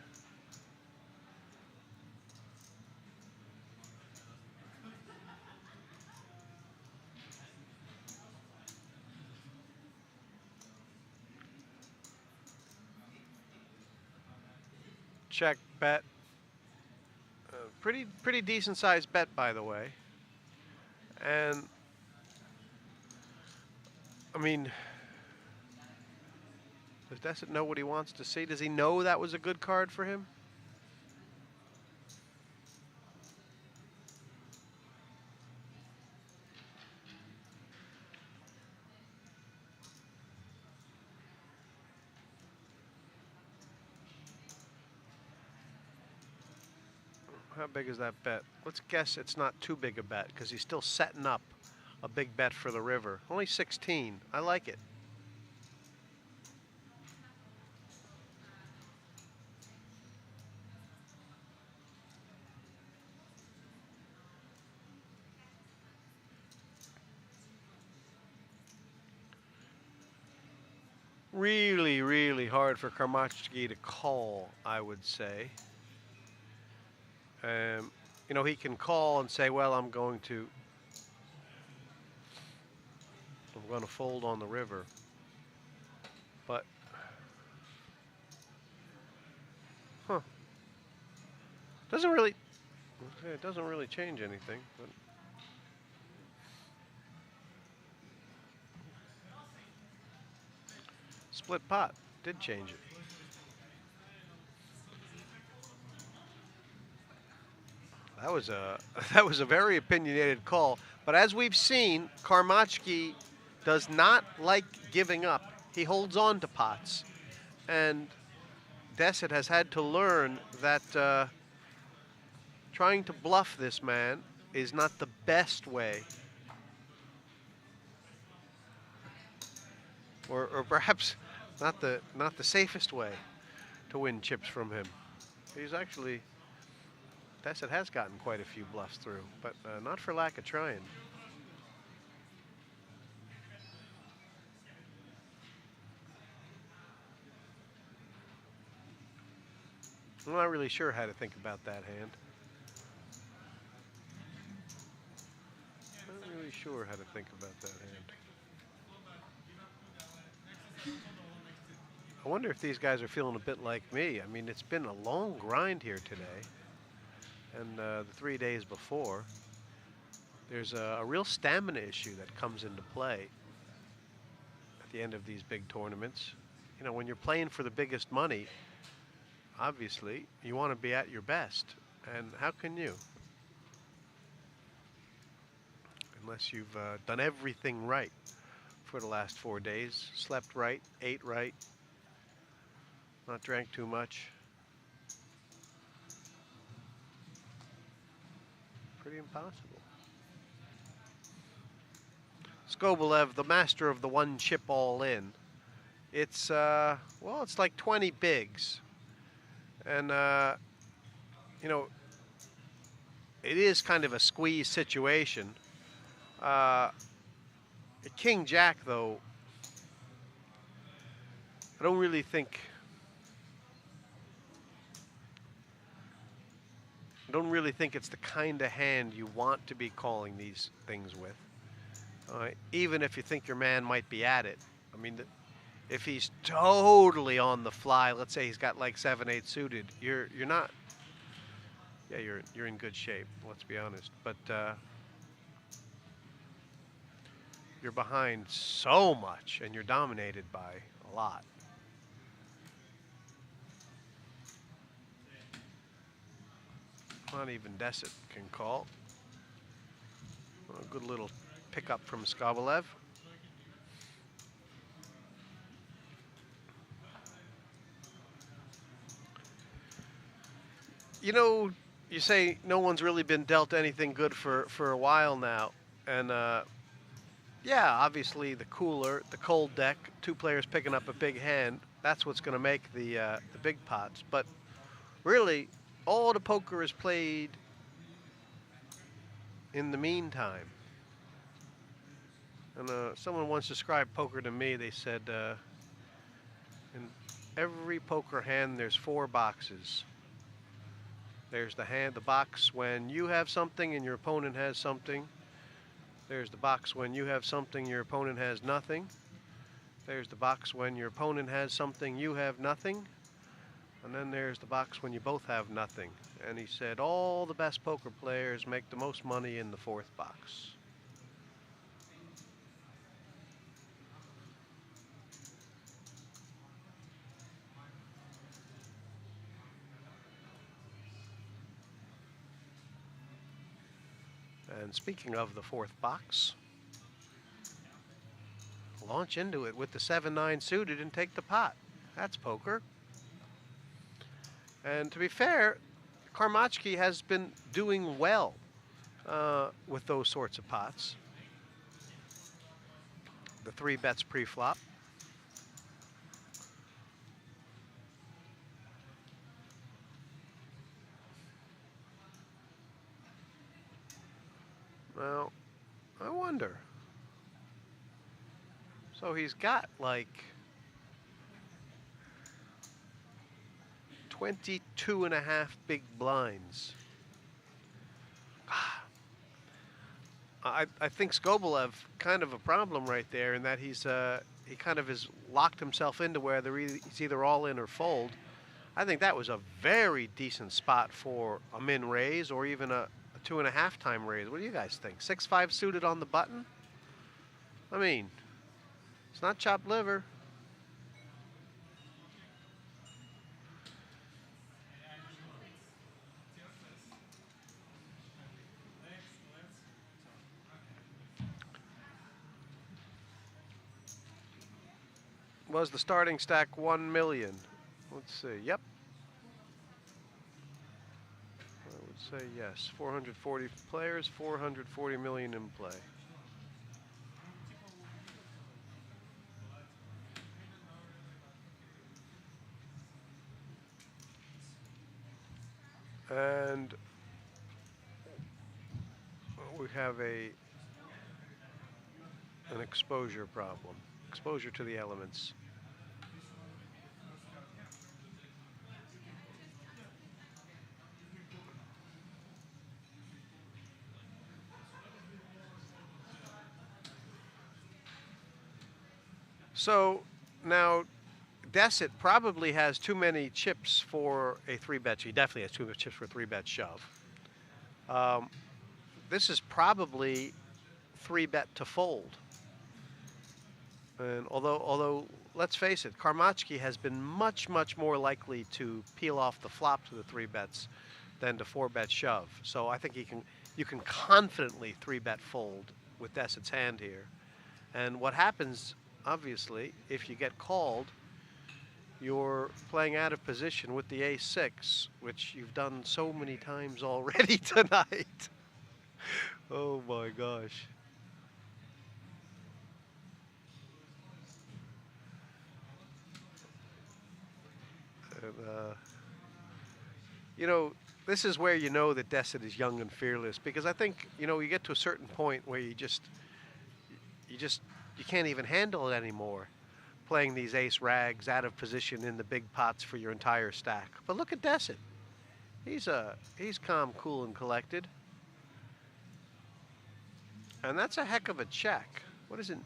Check bet. Pretty decent sized bet, by the way. And I mean, does Dessett know what he wants to see? Does he know that was a good card for him? How big is that bet? Let's guess it's not too big a bet because he's still setting up a big bet for the river. Only 16. I like it. Really, really hard for Karmatsky to call, I would say. You know, he can call and say, well, I'm going to fold on the river. But, doesn't really, it doesn't really change anything. But split pot did change it. That was a very opinionated call. But as we've seen, Karmatsky does not like giving up. He holds on to pots. And Dessett has had to learn that trying to bluff this man is not the best way. Or perhaps not the safest way to win chips from him. He's actually, Dessett has gotten quite a few bluffs through, but not for lack of trying. I'm not really sure how to think about that hand. Not really sure how to think about that hand. I wonder if these guys are feeling a bit like me. I mean, it's been a long grind here today. And the 3 days before, there's a real stamina issue that comes into play at the end of these big tournaments. You know, when you're playing for the biggest money, obviously, you want to be at your best. And how can you? Unless you've done everything right for the last 4 days. Slept right, ate right, not drank too much. Pretty impossible. Skobelev, the master of the one chip all in. It's, well, it's like 20 bigs. And, you know, it is kind of a squeeze situation. At King Jack, though, I don't really think it's the kind of hand you want to be calling these things with. Even if you think your man might be at it. I mean, if he's totally on the fly, let's say he's got like 7-8 suited, you're not. Yeah, you're in good shape. Let's be honest. But you're behind so much, and you're dominated by a lot. Not even Dessett can call. A good little pickup from Skobelev. You know, you say no one's really been dealt anything good for a while now. And, yeah, obviously the cold deck, two players picking up a big hand, that's what's going to make the big pots. But really, all the poker is played in the meantime. And someone once described poker to me. They said, in every poker hand, there's 4 boxes. There's the box when you have something and your opponent has something. There's the box when you have something, your opponent has nothing. There's the box when your opponent has something, you have nothing. And then there's the box when you both have nothing. And he said all the best poker players make the most money in the fourth box. And speaking of the fourth box, launch into it with the 7-9 suited and take the pot. That's poker. And to be fair, Karmachki has been doing well with those sorts of pots. The 3 bets pre-flop. Well, I wonder. So he's got like 22.5 big blinds. I think Skobelev kind of a problem right there in that he kind of has locked himself into where he's either all in or fold. I think that was a very decent spot for a min raise or even a 2.5 time raise. What do you guys think? 6-5 suited on the button? I mean, it's not chopped liver. Was the starting stack 1 million? Let's see. Yep. I would say yes. 440 players, 440 million in play. And we have an exposure problem. Exposure to the elements. So now Desit probably has too many chips for a 3-bet. He definitely has too many chips for a 3-bet shove. This is probably 3-bet to fold. And although let's face it, Karmachki has been much more likely to peel off the flop to the 3-bets than to 4-bet shove. So I think you can confidently 3-bet fold with Desit's hand here. And what happens, obviously, if you get called, you're playing out of position with the ace-6, which you've done so many times already tonight. Oh my gosh. And, you know, this is where you know that Desit is young and fearless, because I think, you know, you get to a certain point where you can't even handle it anymore, playing these ace rags out of position in the big pots for your entire stack. But look at Desit. He's calm, cool, and collected. And that's a heck of a check. What is it?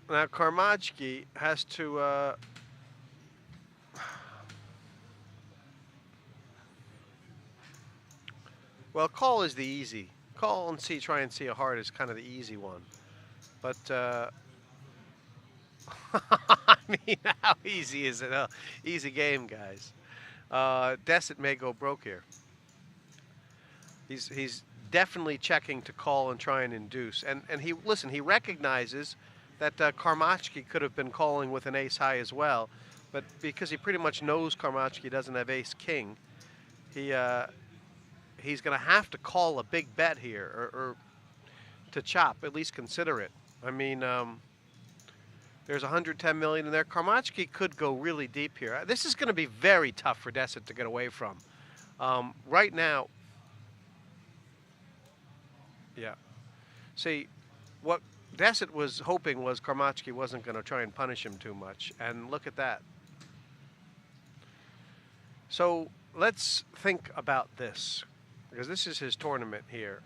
Now Karmachki has to well, call is the easy. Call and try and see a heart is kind of the easy one. But I mean, how easy is it? Easy game, guys. Desit may go broke here. He's definitely checking to call and try and induce. And he recognizes that Karmachki could have been calling with an ace-high as well. But because he pretty much knows Karmachki doesn't have ace-king, he's going to have to call a big bet here or to chop, at least consider it. I mean, there's 110 million in there. Karmachki could go really deep here. This is going to be very tough for Desit to get away from. Right now, yeah. See, what Desit was hoping was Karmatsky wasn't going to try and punish him too much. And look at that. So let's think about this, because this is his tournament here.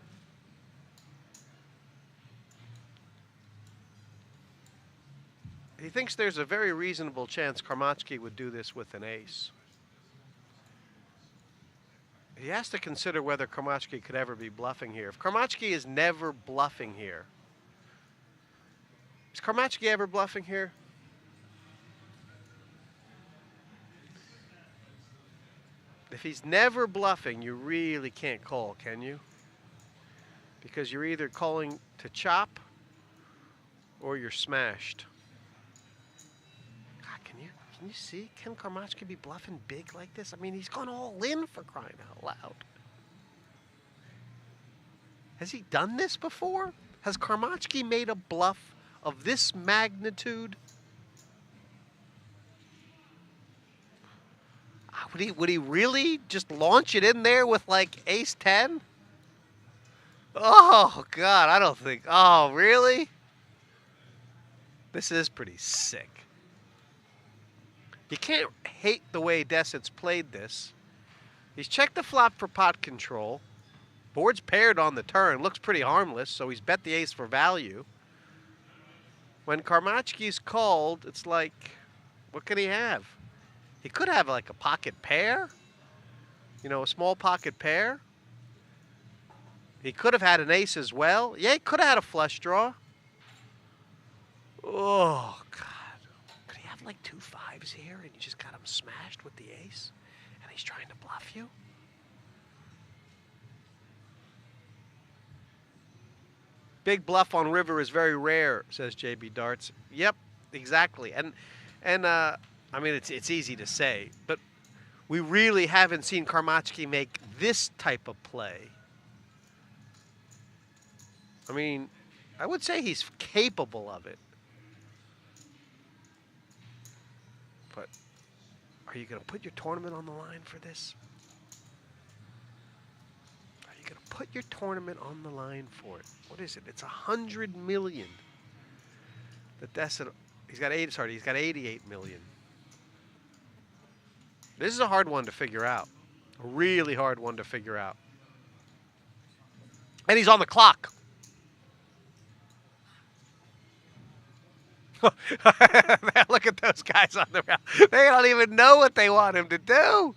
He thinks there's a very reasonable chance Karmatsky would do this with an ace. He has to consider whether Karmatsky could ever be bluffing here. If Karmatsky is never bluffing here, is Karmatsky ever bluffing here? If he's never bluffing, you really can't call, can you? Because you're either calling to chop or you're smashed. God, can you see? Can Karmatsky be bluffing big like this? I mean, he's gone all in, for crying out loud. Has he done this before? Has Karmatsky made a bluff of this magnitude? Would he really just launch it in there with like ace 10? Oh God, I don't think. Oh, really? This is pretty sick. You can't hate the way Desit's played this. He's checked the flop for pot control. Board's paired on the turn. Looks pretty harmless, so he's bet the ace for value. When Karmatsky's called, it's like, what can he have? He could have like a pocket pair. You know, a small pocket pair. He could have had an ace as well. Yeah, he could have had a flush draw. Oh, God. Could he have like 2 5s here and you just got him smashed with the ace? And he's trying to bluff you? Big bluff on river is very rare, says JB Darts. Yep, exactly. And I mean, it's easy to say, but we really haven't seen Karmatsky make this type of play. I mean, I would say he's capable of it. But are you going to put your tournament on the line for this? Are you going to put your tournament on the line for it? What is it? It's 100 million. He's got 88 million. This is a hard one to figure out. A really hard one to figure out. And he's on the clock. Look at those guys on the ground. They don't even know what they want him to do.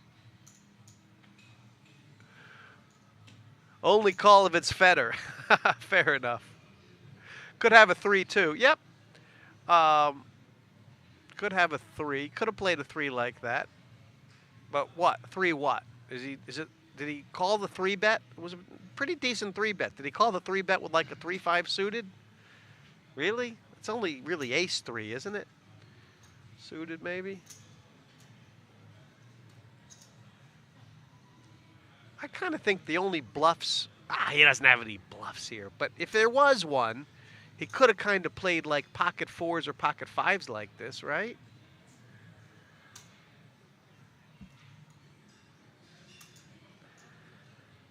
Only call if it's Feder. Fair enough. Could have a 3-2. Yep. Could have a 3. Could have played a 3 like that. But what? 3 what? Did he call the 3 bet? It was a pretty decent 3 bet. Did he call the 3 bet with like a 3-5 suited? Really? It's only really ace 3, isn't it? Suited maybe? I kind of think the only bluffs... he doesn't have any bluffs here. But if there was one, he could have kind of played like pocket 4s or pocket 5s like this, right?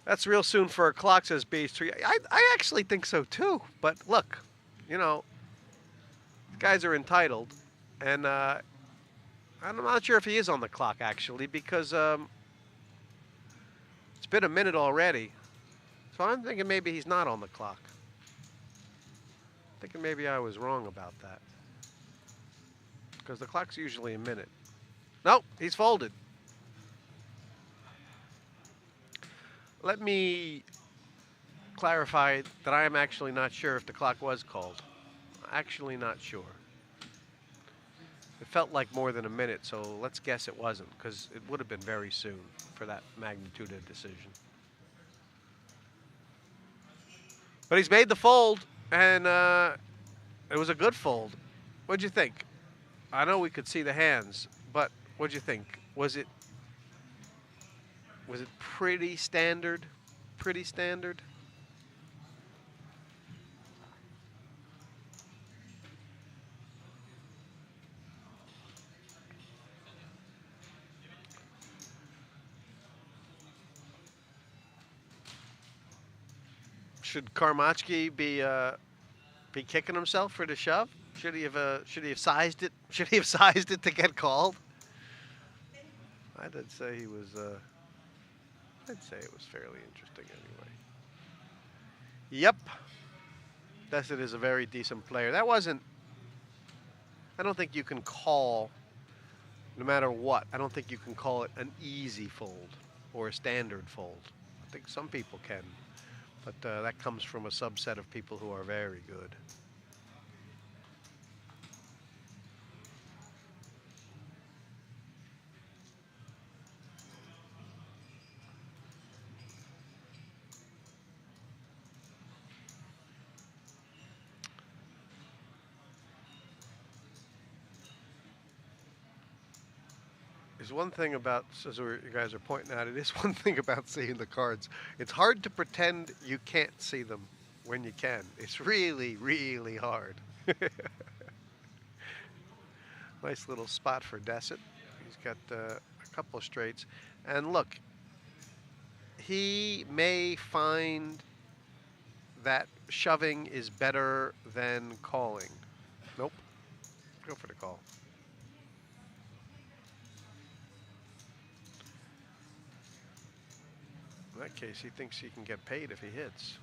That's real soon for a clock, says Base 3. I actually think so too. But look, you know, guys are entitled. And I'm not sure if he is on the clock, actually, because it's been a minute already. So I'm thinking maybe he's not on the clock. Thinking maybe I was wrong about that. Because the clock's usually a minute. Nope, he's folded. Let me clarify that I am actually not sure if the clock was called. Actually not sure. It felt like more than a minute, so let's guess it wasn't, because it would have been very soon for that magnitude of decision. But he's made the fold, and it was a good fold. What'd you think? I know we could see the hands, but what'd you think? Was it pretty standard? Pretty standard? Should Karmatsky be Be kicking himself for the shove? Should he have sized it? Should he have sized it to get called? I did say he was. I'd say it was fairly interesting anyway. Yep. Desset is a very decent player. That wasn't. I don't think you can call, no matter what. I don't think you can call it an easy fold or a standard fold. I think some people can, but that comes from a subset of people who are very good. There's one thing about, as you guys are pointing out, it is one thing about seeing the cards. It's hard to pretend you can't see them when you can. It's really, really hard. Nice little spot for Desset. He's got a couple of straights. And look, he may find that shoving is better than calling. Nope. Go for the call. In that case, he thinks he can get paid if he hits.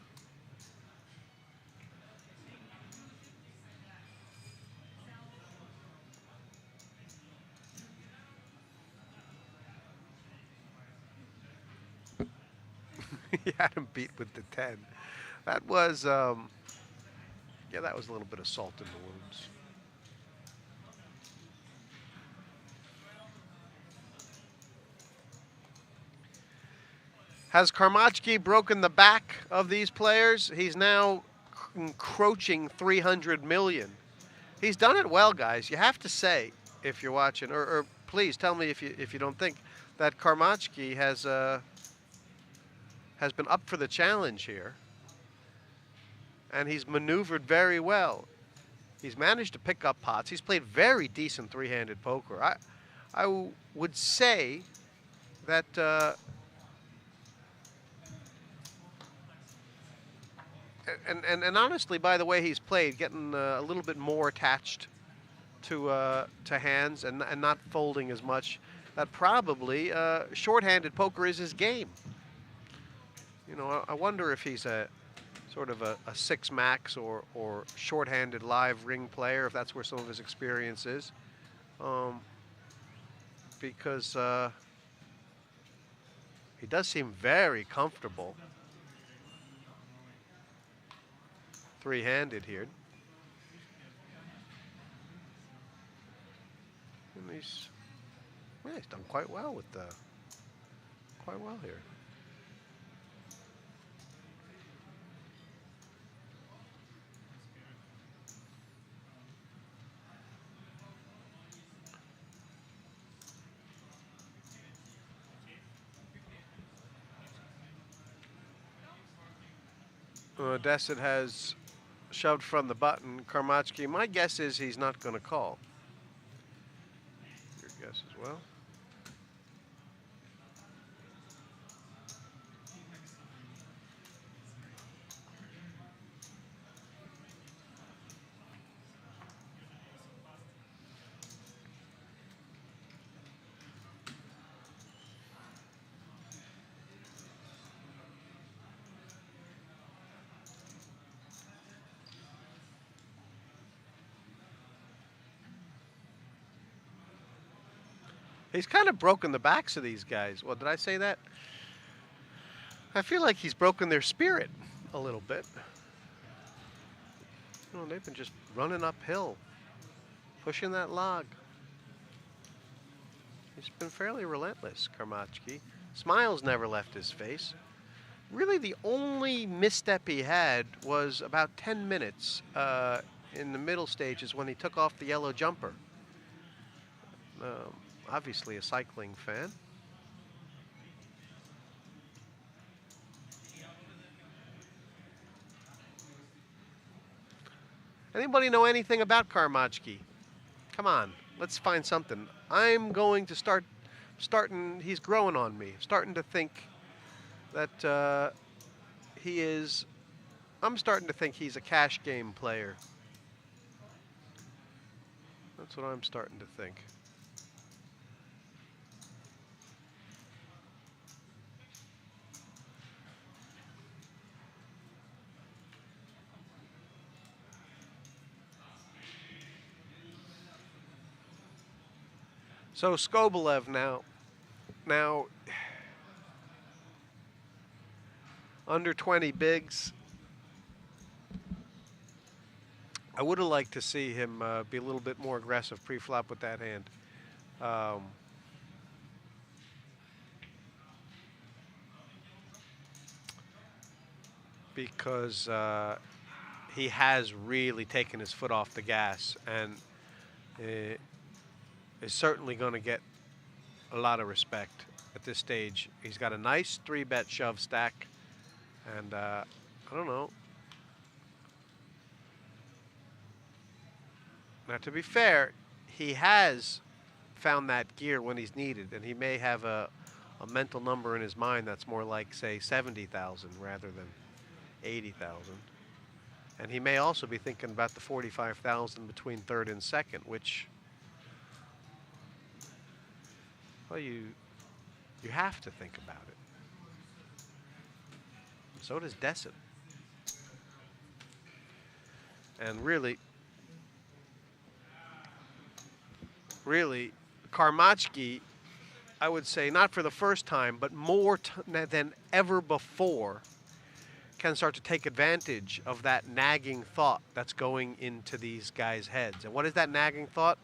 He had him beat with the 10. That was, yeah, that was a little bit of salt in the wounds. Has Karmachki broken the back of these players? He's now encroaching 300 million. He's done it well, guys. You have to say, if you're watching, or please tell me if you don't think that Karmachki has been up for the challenge here, and he's maneuvered very well. He's managed to pick up pots. He's played very decent three-handed poker. I would say that. And honestly, by the way he's played, getting a little bit more attached to hands and not folding as much, that probably short-handed poker is his game. You know, I wonder if he's a sort of a 6 max or short-handed live ring player, if that's where some of his experience is, because he does seem very comfortable three-handed here. And he's done quite well with quite well here. Desset has shoved from the button. Karmachki, my guess is he's not going to call. Your guess as well. He's kind of broken the backs of these guys. Well, did I say that? I feel like he's broken their spirit a little bit. Oh, they've been just running uphill, pushing that log. He's been fairly relentless, Karmachki. Smiles never left his face. Really, the only misstep he had was about 10 minutes in the middle stages when he took off the yellow jumper. Obviously a cycling fan. Anybody know anything about Karmachki? Come on, let's find something. I'm going to starting, he's growing on me. Starting to think that he is I'm starting to think he's a cash game player. That's what I'm starting to think. So Skobelev now under 20 bigs. I would have liked to see him be a little bit more aggressive pre-flop with that hand. Because he has really taken his foot off the gas and is certainly going to get a lot of respect at this stage. He's got a nice 3-bet shove stack, and I don't know. Now, to be fair, he has found that gear when he's needed, and he may have a mental number in his mind that's more like, say, 70,000 rather than 80,000. And he may also be thinking about the 45,000 between third and second, which, well, you have to think about it. So does Desit. And really, Karmatsky, I would say, not for the first time, but more than ever before, can start to take advantage of that nagging thought that's going into these guys' heads. And what is that nagging thought?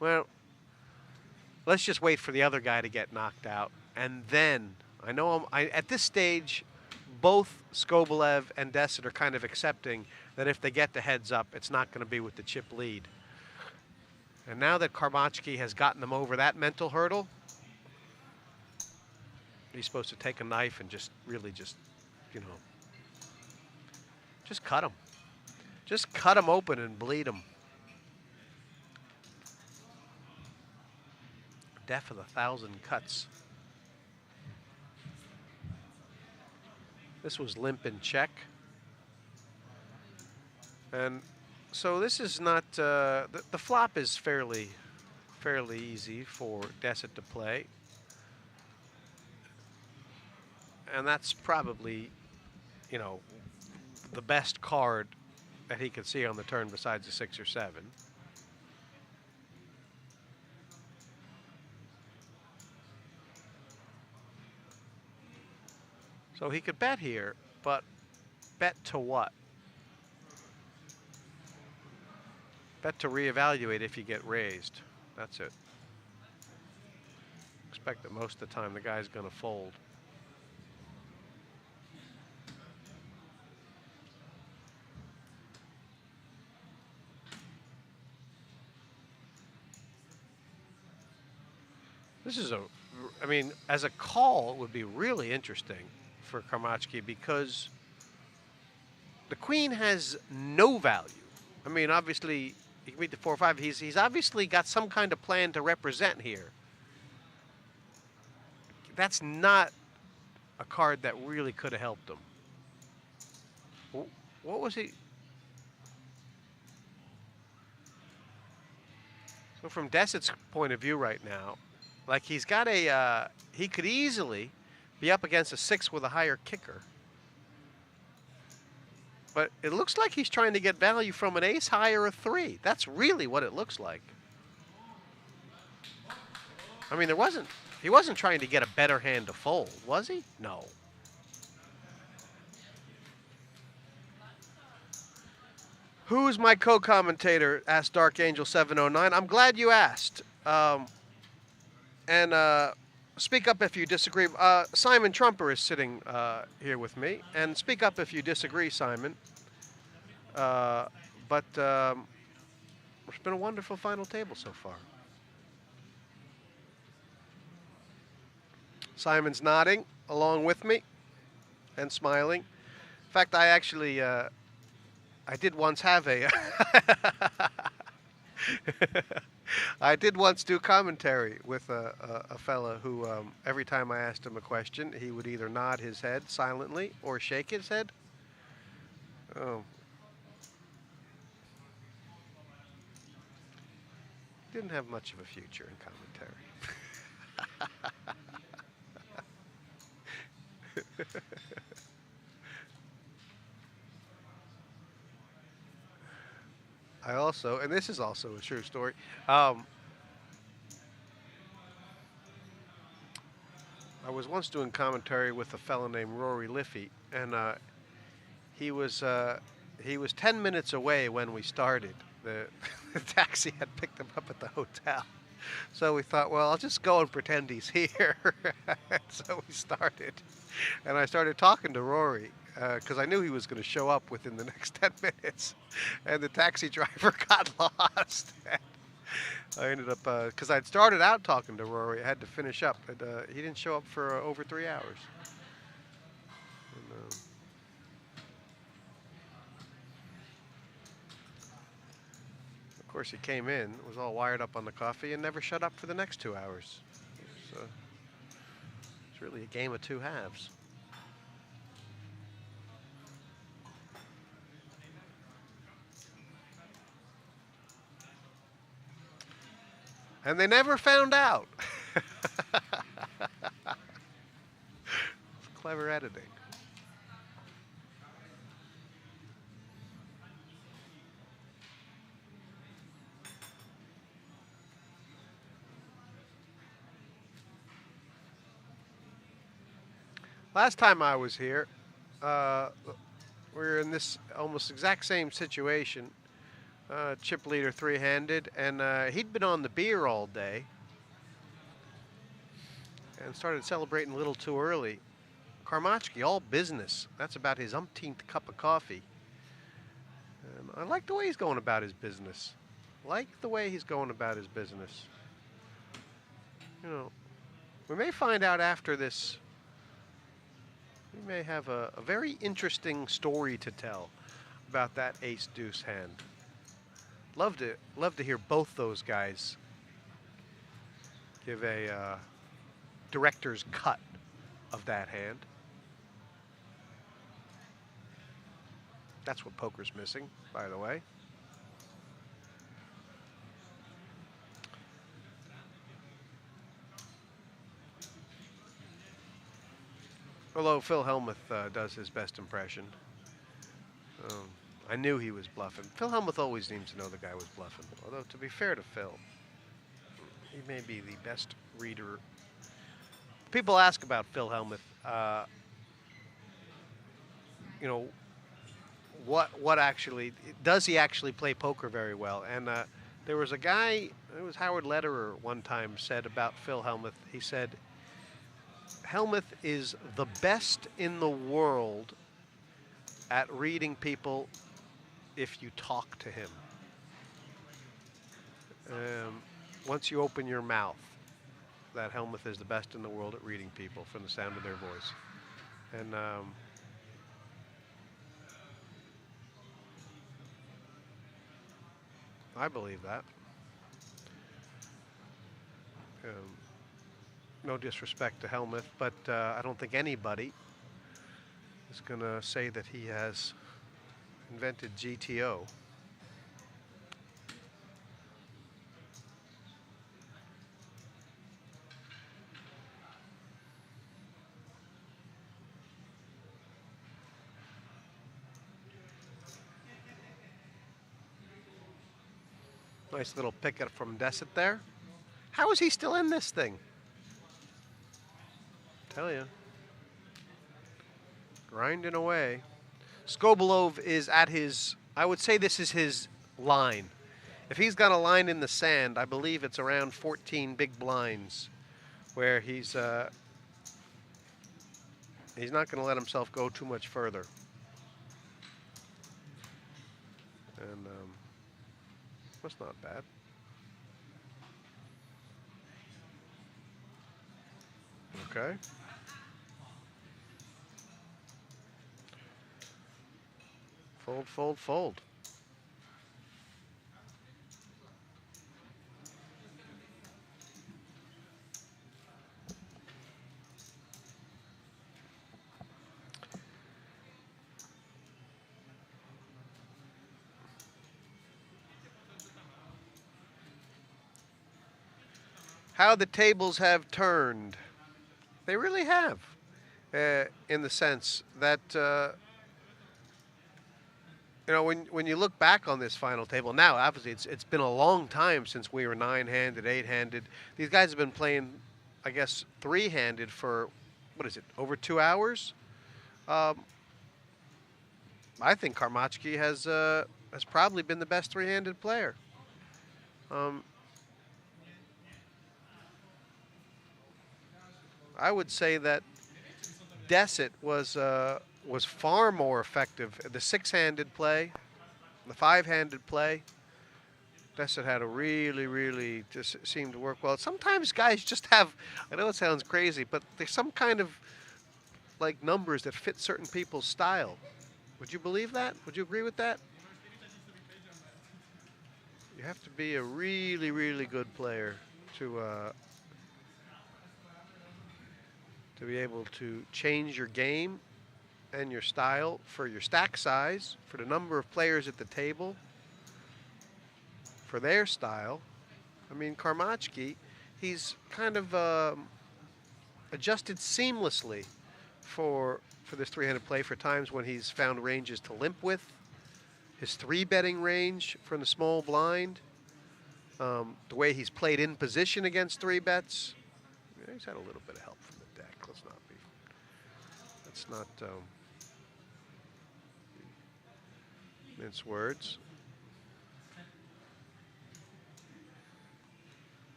Well, let's just wait for the other guy to get knocked out. And then, I know at this stage, both Skobelev and Desit are kind of accepting that if they get the heads up, it's not going to be with the chip lead. And now that Karmatsky has gotten them over that mental hurdle, he's supposed to take a knife and just really just, you know, just cut him. Just cut him open and bleed him. Death of 1,000 cuts. This was limp in check. And so this is not, the flop is fairly easy for Desit to play. And that's probably, you know, the best card that he could see on the turn besides a 6 or 7. So he could bet here, but bet to what? Bet to reevaluate if you get raised. That's it. Expect that most of the time the guy's going to fold. This is I mean, as a call, it would be really interesting for Karmatsky because the queen has no value. I mean, obviously, he can beat the 4-5. He's obviously got some kind of plan to represent here. That's not a card that really could have helped him. What was he? So from Desit's point of view right now, like he's got a, he could easily be up against a 6 with a higher kicker. But it looks like he's trying to get value from an ace high or a 3. That's really what it looks like. I mean, he wasn't trying to get a better hand to fold, was he? No. Who's my co-commentator? Asked Dark Angel 709. I'm glad you asked. And speak up if you disagree. Simon Trumper is sitting here with me. And speak up if you disagree, Simon. But it's been a wonderful final table so far. Simon's nodding along with me and smiling. In fact, I actually, I did once have a... I did once do commentary with a fella who, every time I asked him a question, he would either nod his head silently or shake his head. Oh. Didn't have much of a future in commentary. I also, and this is also a true story, I was once doing commentary with a fellow named Rory Liffey, and he was 10 minutes away when we started. The, the taxi had picked him up at the hotel. So we thought, well, I'll just go and pretend he's here. So we started. And I started talking to Rory because I knew he was going to show up within the next 10 minutes. And the taxi driver got lost. I ended up, because I'd started out talking to Rory, I had to finish up. And, he didn't show up for over 3 hours. And, of course, he came in, was all wired up on the coffee, and never shut up for the next 2 hours. So it's really a game of two halves. And they never found out. It's clever editing. Last time I was here, we were in this almost exact same situation. Chip leader three-handed, and he'd been on the beer all day and started celebrating a little too early. Karmachki, all business. That's about his umpteenth cup of coffee. And I like the way he's going about his business. Like the way he's going about his business. You know, we may find out after this, we may have a very interesting story to tell about that ace-deuce hand. Love to hear both those guys give a director's cut of that hand. That's what poker's missing, by the way. Although Phil Hellmuth does his best impression. I knew he was bluffing. Phil Hellmuth always seems to know the guy was bluffing. Although, to be fair to Phil, he may be the best reader. People ask about Phil Hellmuth. You know, what actually, does he actually play poker very well? And there was a guy, it was Howard Lederer one time said about Phil Hellmuth, he said, Hellmuth is the best in the world at reading people if you talk to him. Once you open your mouth, that Hellmuth is the best in the world at reading people from the sound of their voice. And I believe that. No disrespect to Hellmuth, but I don't think anybody is going to say that he has invented GTO. Nice little picket from Desit there. How is he still in this thing? Tell you. Grinding away. Skobalov is at his, I would say this is his line. If he's got a line in the sand, I believe it's around 14 big blinds where he's not going to let himself go too much further. And that's not bad. Okay. Fold, fold, fold. how the tables have turned. They really have, in the sense that, you know, when you look back on this final table, now obviously it's been a long time since we were 9-handed, 8-handed. These guys have been playing, I guess, 3-handed for, what is it, over 2 hours? I think Karmaczki has probably been the best 3-handed player. I would say that Dessett was far more effective. The 6-handed play, the 5-handed play, Dessett had a really just seemed to work well. Sometimes guys just have, I know it sounds crazy, but there's some kind of like numbers that fit certain people's style. Would you believe that? Would you agree with that? You have to be a really good player to be able to change your game and your style for your stack size, for the number of players at the table, for their style. I mean, Karmaczki, he's kind of adjusted seamlessly for this 3-handed play for times when he's found ranges to limp with. His 3-betting range from the small blind, the way he's played in position against 3-bets. Yeah, he's had a little bit of help from the deck. Let's not mince words.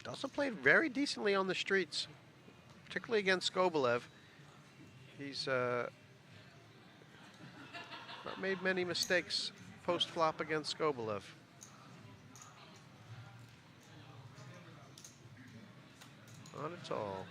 Also played very decently on the streets, particularly against Skobelev. He's not made many mistakes post-flop against Skobelev. Not at all.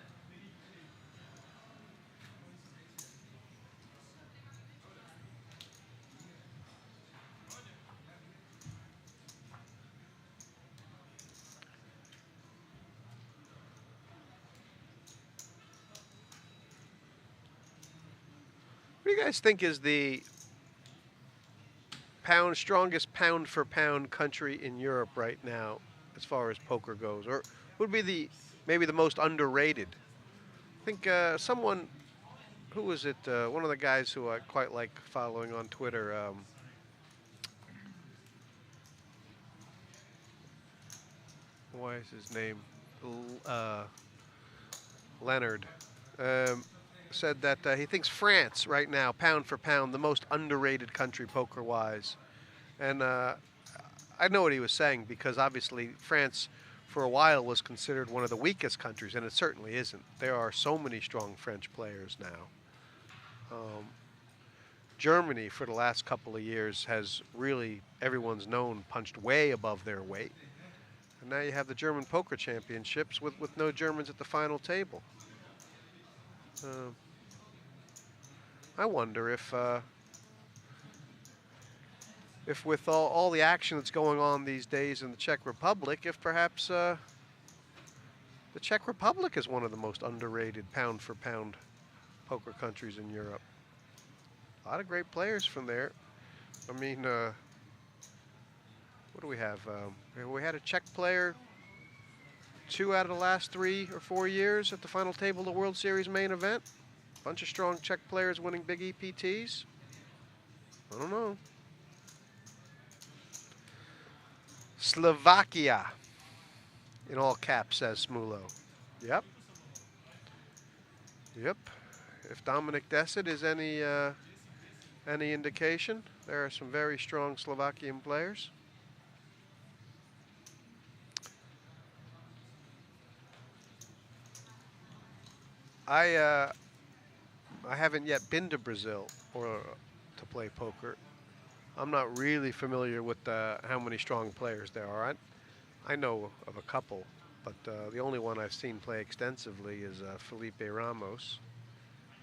What do you guys think is the strongest pound for pound country in Europe right now as far as poker goes? Or would be maybe the most underrated? I think someone, who was it? One of the guys who I quite like following on Twitter. Why is his name? Leonard. Said that he thinks France right now, pound for pound, the most underrated country poker-wise. And I know what he was saying, because obviously France, for a while, was considered one of the weakest countries, and it certainly isn't. There are so many strong French players now. Germany, for the last couple of years, has really, everyone's known, punched way above their weight. And now you have the German Poker Championships with no Germans at the final table. I wonder if with all the action that's going on these days in the Czech Republic, if perhaps the Czech Republic is one of the most underrated pound-for-pound poker countries in Europe. A lot of great players from there. I mean, what do we have? We had a Czech player 2 out of the last 3 or 4 years at the final table of the World Series main event. Bunch of strong Czech players winning big EPTs. I don't know. Slovakia, in all caps, says Smulo. Yep. Yep. If Dominic Dessett is any indication, there are some very strong Slovakian players. I haven't yet been to Brazil or to play poker. I'm not really familiar with how many strong players there are. I know of a couple, but the only one I've seen play extensively is Felipe Ramos.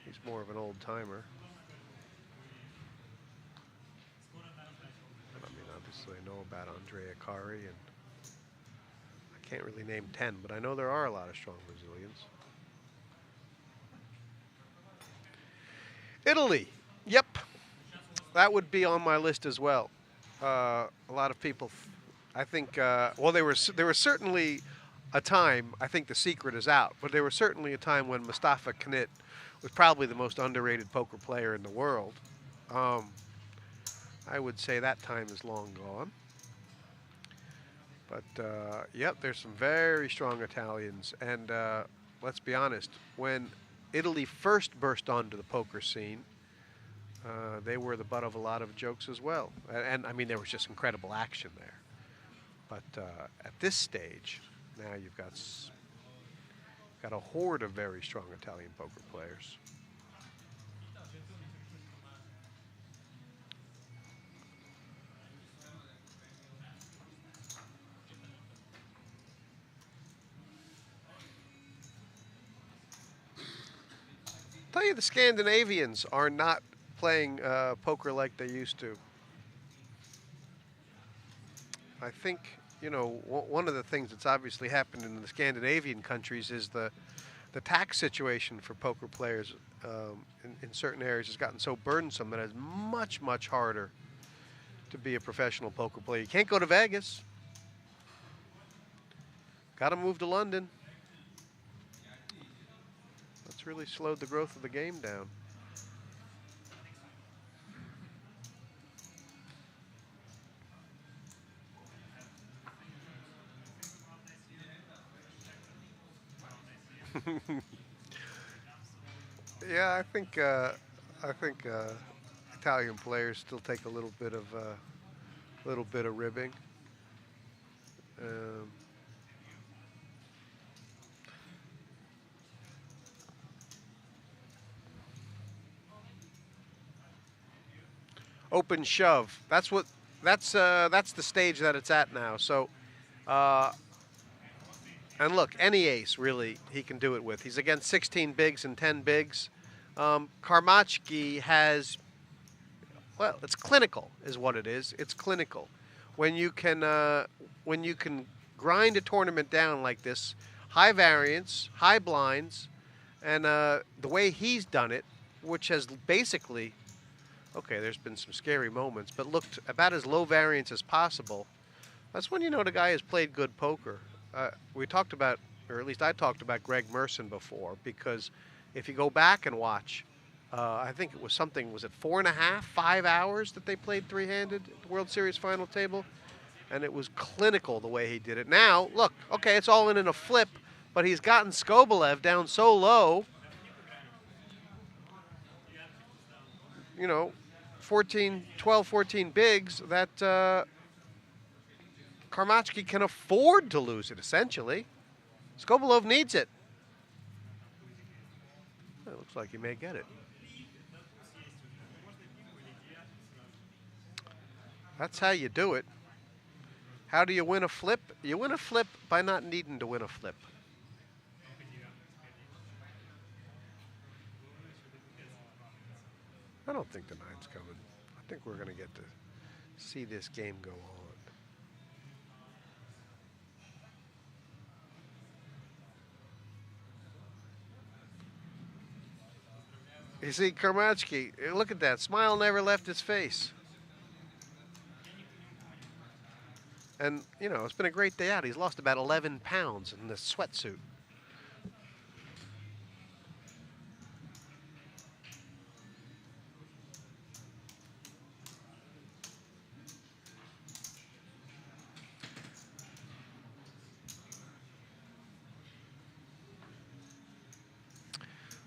He's more of an old timer. I mean, obviously I know about Andrea Kari, and I can't really name 10, but I know there are a lot of strong Brazilians. Italy, yep, that would be on my list as well. A lot of people, I think, well, they were certainly a time, I think the secret is out, but there was certainly a time when Mustafa Knit was probably the most underrated poker player in the world. I would say that time is long gone. But, yep, there's some very strong Italians. And let's be honest, when Italy first burst onto the poker scene, they were the butt of a lot of jokes as well. And I mean, there was just incredible action there. But at this stage, now you've got a horde of very strong Italian poker players. Tell you, the Scandinavians are not playing poker like they used to. I think, you know, one of the things that's obviously happened in the Scandinavian countries is the tax situation for poker players in certain areas has gotten so burdensome that it's much, much harder to be a professional poker player. You can't go to Vegas. Got to move to London. That's really slowed the growth of the game down. Yeah, I think Italian players still take a little bit of ribbing. Open shove. That's the stage that it's at now. So, and look, any ace really he can do it with. He's against 16 bigs and 10 bigs. Karmachki has, well, it's clinical, is what it is. It's clinical. When you can grind a tournament down like this, high variance, high blinds, and the way he's done it, which has basically, okay, there's been some scary moments, but looked about as low variance as possible. That's when you know the guy has played good poker. We talked about, or at least I talked about Greg Merson before, because if you go back and watch, I think it was something, was it 4.5, 5 hours that they played three-handed at the World Series final table? And it was clinical the way he did it. Now, look, okay, it's all in a flip, but he's gotten Skobelev down so low, you know, 12, 14 bigs, that Karmachki can afford to lose it, essentially. Skobelev needs it. It looks like he may get it. That's how you do it. How do you win a flip? You win a flip by not needing to win a flip. I don't think the nine's coming. I think we're going to get to see this game go on. You see, Karmachki, look at that. Smile never left his face. And, you know, it's been a great day out. He's lost about 11 pounds in this sweatsuit.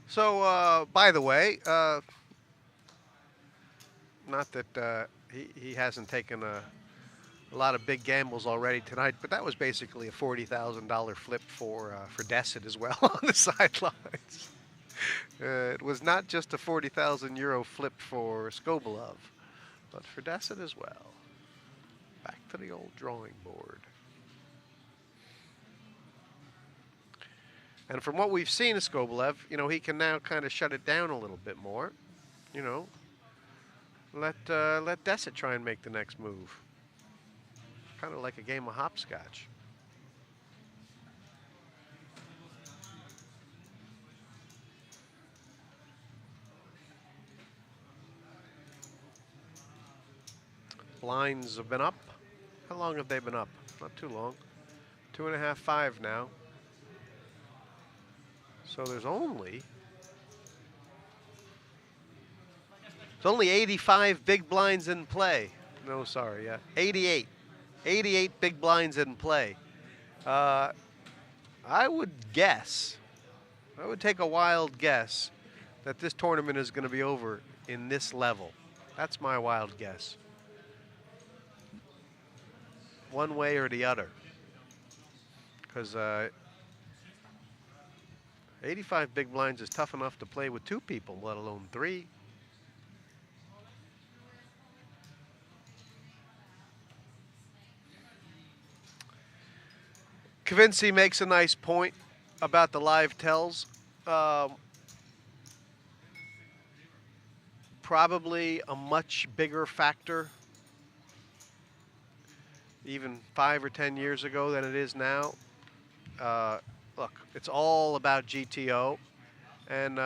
So, by the way, not that he hasn't taken a lot of big gambles already tonight, but that was basically a $40,000 flip for Dessert as well on the sidelines. It was not just a 40,000 euro flip for Skobelev, but for Dessert as well. Back to the old drawing board. And from what we've seen of Skobelev, you know, he can now kind of shut it down a little bit more. You know, let Dessert try and make the next move. Kind of like a game of hopscotch. Blinds have been up. How long have they been up? Not too long. 2.5, 5 now. So there's only 85 big blinds in play. No, sorry, 88. 88 big blinds in play. I would guess, I would take a wild guess that this tournament is going to be over in this level. That's my wild guess. One way or the other. Because 85 big blinds is tough enough to play with 2 people, let alone 3. Kavinci makes a nice point about the live tells. Probably a much bigger factor even 5 or 10 years ago than it is now. Look, it's all about GTO. And,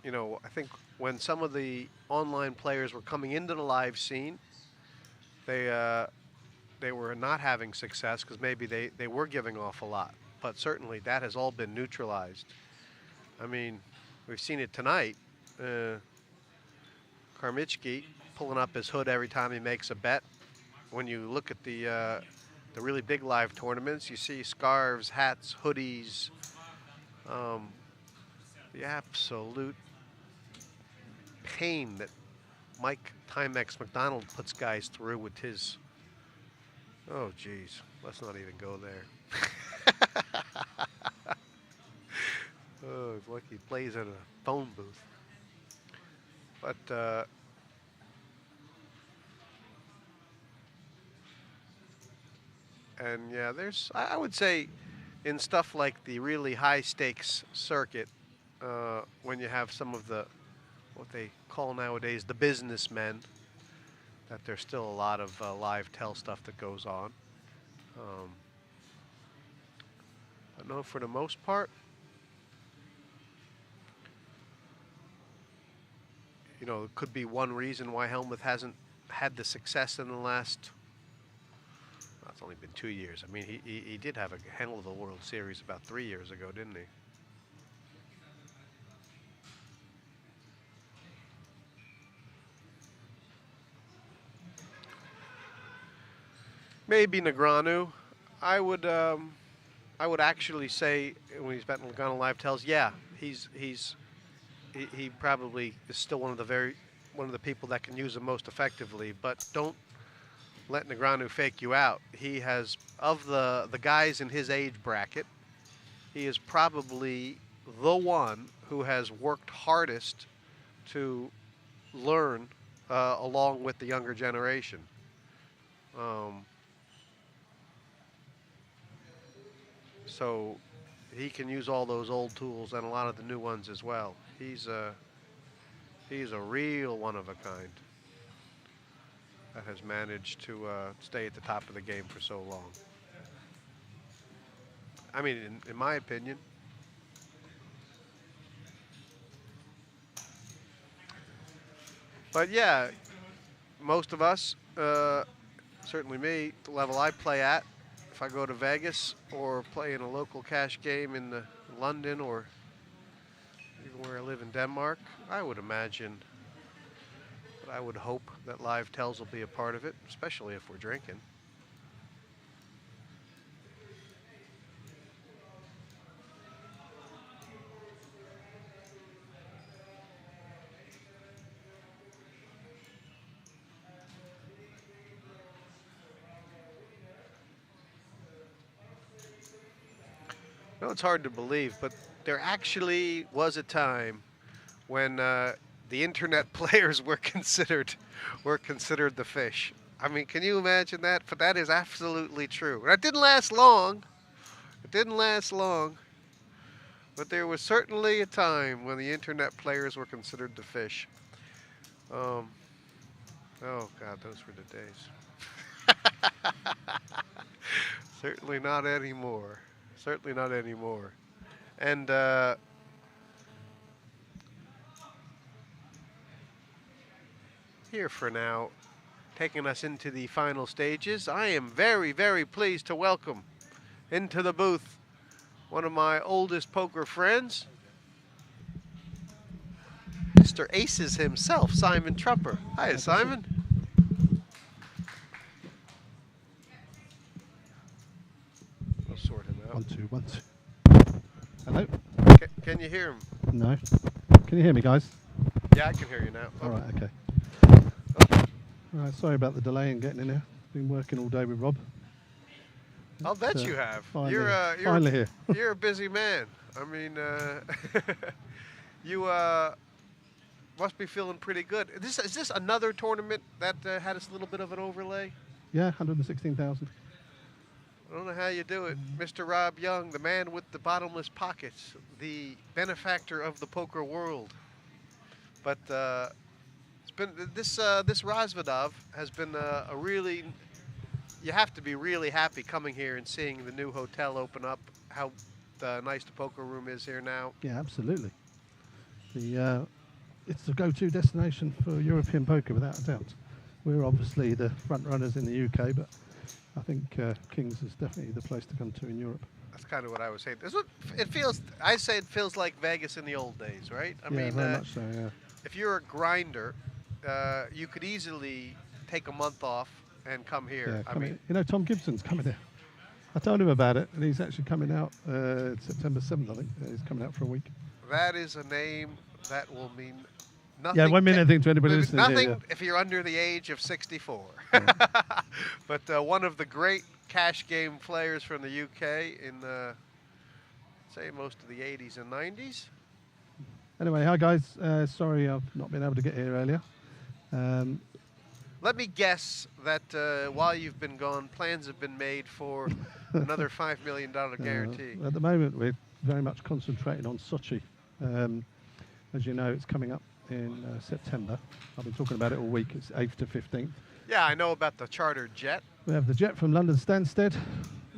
you know, I think when some of the online players were coming into the live scene, they were not having success because maybe they were giving off a lot. But certainly that has all been neutralized. I mean, we've seen it tonight. Karmichki pulling up his hood every time he makes a bet. When you look at the really big live tournaments, you see scarves, hats, hoodies, the absolute pain that Mike Timex McDonald puts guys through with his, oh geez, let's not even go there. Oh, it's like he plays in a phone booth. But and yeah, there's, I would say, in stuff like the really high stakes circuit, when you have some of the, what they call nowadays the businessmen, that there's still a lot of live tell stuff that goes on. But no, for the most part, you know, it could be one reason why Helmuth hasn't had the success in the last, well, it's only been 2 years. I mean, he did have a hell of a World Series about 3 years ago, didn't he? Maybe Negreanu. I would actually say when he's betting Logano live tells, yeah, he probably is still one of the people that can use him most effectively. But don't let Negreanu fake you out. He has, of the guys in his age bracket, he is probably the one who has worked hardest to learn along with the younger generation. So he can use all those old tools and a lot of the new ones as well. He's a real one of a kind that has managed to stay at the top of the game for so long. I mean, in my opinion. But yeah, most of us, certainly me, the level I play at, if I go to Vegas or play in a local cash game in London or even where I live in Denmark, I would imagine, but I would hope that live tells will be a part of it, especially if we're drinking. No, it's hard to believe, but there actually was a time when the internet players were considered the fish. I mean, can you imagine that? But that is absolutely true. That didn't last long. It didn't last long. But there was certainly a time when the internet players were considered the fish. Oh God, those were the days. Certainly not anymore. Certainly not anymore. And here for now, taking us into the final stages. I am very, very pleased to welcome into the booth one of my oldest poker friends, Mr. Aces himself, Simon Trumper. Hi, Simon. I'll sort him out. 1, 2, 1, 2. Hello? Can you hear him? No. Can you hear me, guys? Yeah, I can hear you now. All right, okay. All right, sorry about the delay in getting in here. Been working all day with Rob. I'll bet you have. Finally, You're finally here. You're a busy man. I mean, you must be feeling pretty good. Is this another tournament that had us a little bit of an overlay? Yeah, 116,000. I don't know how you do it. Mr. Rob Young, the man with the bottomless pockets, the benefactor of the poker world. But it's been this Rozvadov has been a really, you have to be really happy coming here and seeing the new hotel open up, how nice the poker room is here now. Yeah, absolutely. It's the go-to destination for European poker, without a doubt. We're obviously the front runners in the UK, but I think Kings is definitely the place to come to in Europe. That's kind of what I was saying. This is what it feels. I say it feels like Vegas in the old days, right? I mean, very much so. Yeah. if you're a grinder, you could easily take a month off and come here. Yeah, I mean, you know, Tom Gibson's coming here. I told him about it, and he's actually coming out September 7th, I think. He's coming out for a week. that is a name that will mean nothing. Yeah, it won't mean anything to anybody listening Nothing here, yeah. if you're under the age of 64. Yeah. But one of the great cash game players from the UK in, say, most of the 80s and 90s. Anyway, hi guys. Sorry I've not been able to get here earlier. Let me guess that while you've been gone, plans have been made for another $5 million guarantee. At the moment, we're very much concentrating on Sochi. As you know, it's coming up in September. I've been talking about it all week. It's 8th to 15th. Yeah, I know about the chartered jet. We have the jet from London Stansted,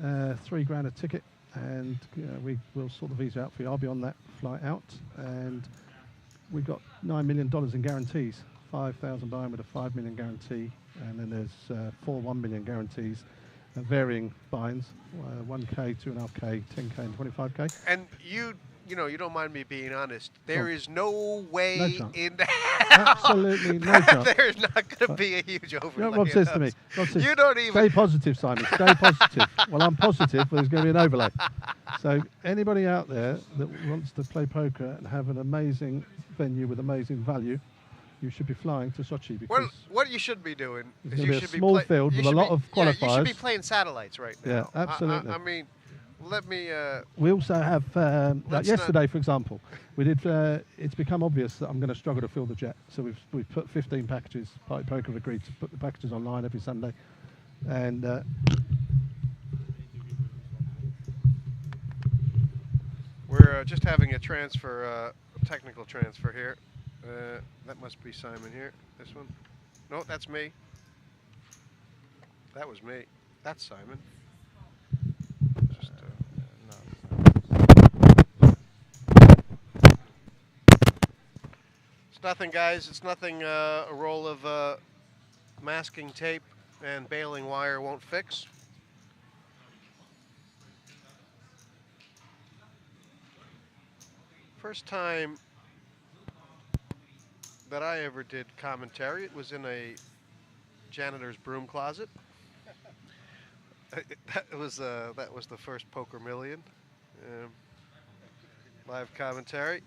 £3,000 a ticket, and we will sort the visa out for you. I'll be on that flight out, and we've got $9 million in guarantees. 5,000 buy-in with a 5 million guarantee, and then there's 4 1 million guarantees, varying buy-ins, 1k, 2.5k, 10k, and 25k. And you know, you don't mind me being honest. There is no way No chance. in hell Absolutely no chance. there's not going to be a huge overlay. You know what Rob says to me? Rob says, You don't even. stay positive, Simon. Stay positive. Well, I'm positive, but there's going to be an overlay. So anybody out there that wants to play poker and have an amazing venue with amazing value, you should be flying to Sochi, because Well, what you should be doing It's is gonna you be a should small be field with a lot of Yeah, you should qualifiers. be playing satellites right now. Yeah, absolutely. I mean, let me. we also have, like Let's yesterday, for example, we did. It's become obvious that I'm going to struggle to fill the jet, so we've put 15 packages. Party Poker have agreed to put the packages online every Sunday, and We're just having a transfer, technical transfer here. That must be Simon here. This one? No, that's me. That was me. That's Simon. Just, It's nothing, guys. It's nothing a roll of masking tape and baling wire won't fix. First time that I ever did commentary, it was in a janitor's broom closet. That was the first Poker Million. Live commentary.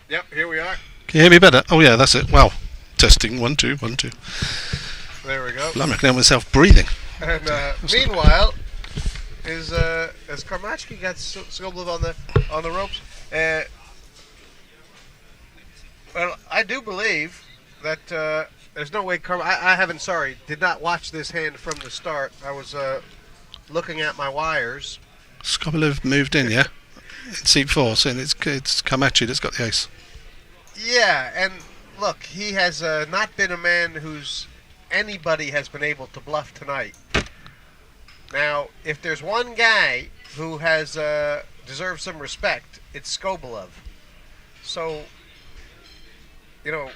Yep, here we are. Can you hear me better? Oh yeah, that's it. Wow. Testing, 1 2 1 2. There we go. Blimey, I can hear myself breathing. And meanwhile, as Karmachki got Skoblov on the ropes, well, I do believe that there's no way I did not watch this hand from the start. I was looking at my wires. Skobolov moved in, yeah? In seat 4, so it's Kamachi that's got the ace. Yeah, and look, he has not been a man who's anybody has been able to bluff tonight. Now, if there's one guy who has deserved some respect, it's Skobolov. So, you know,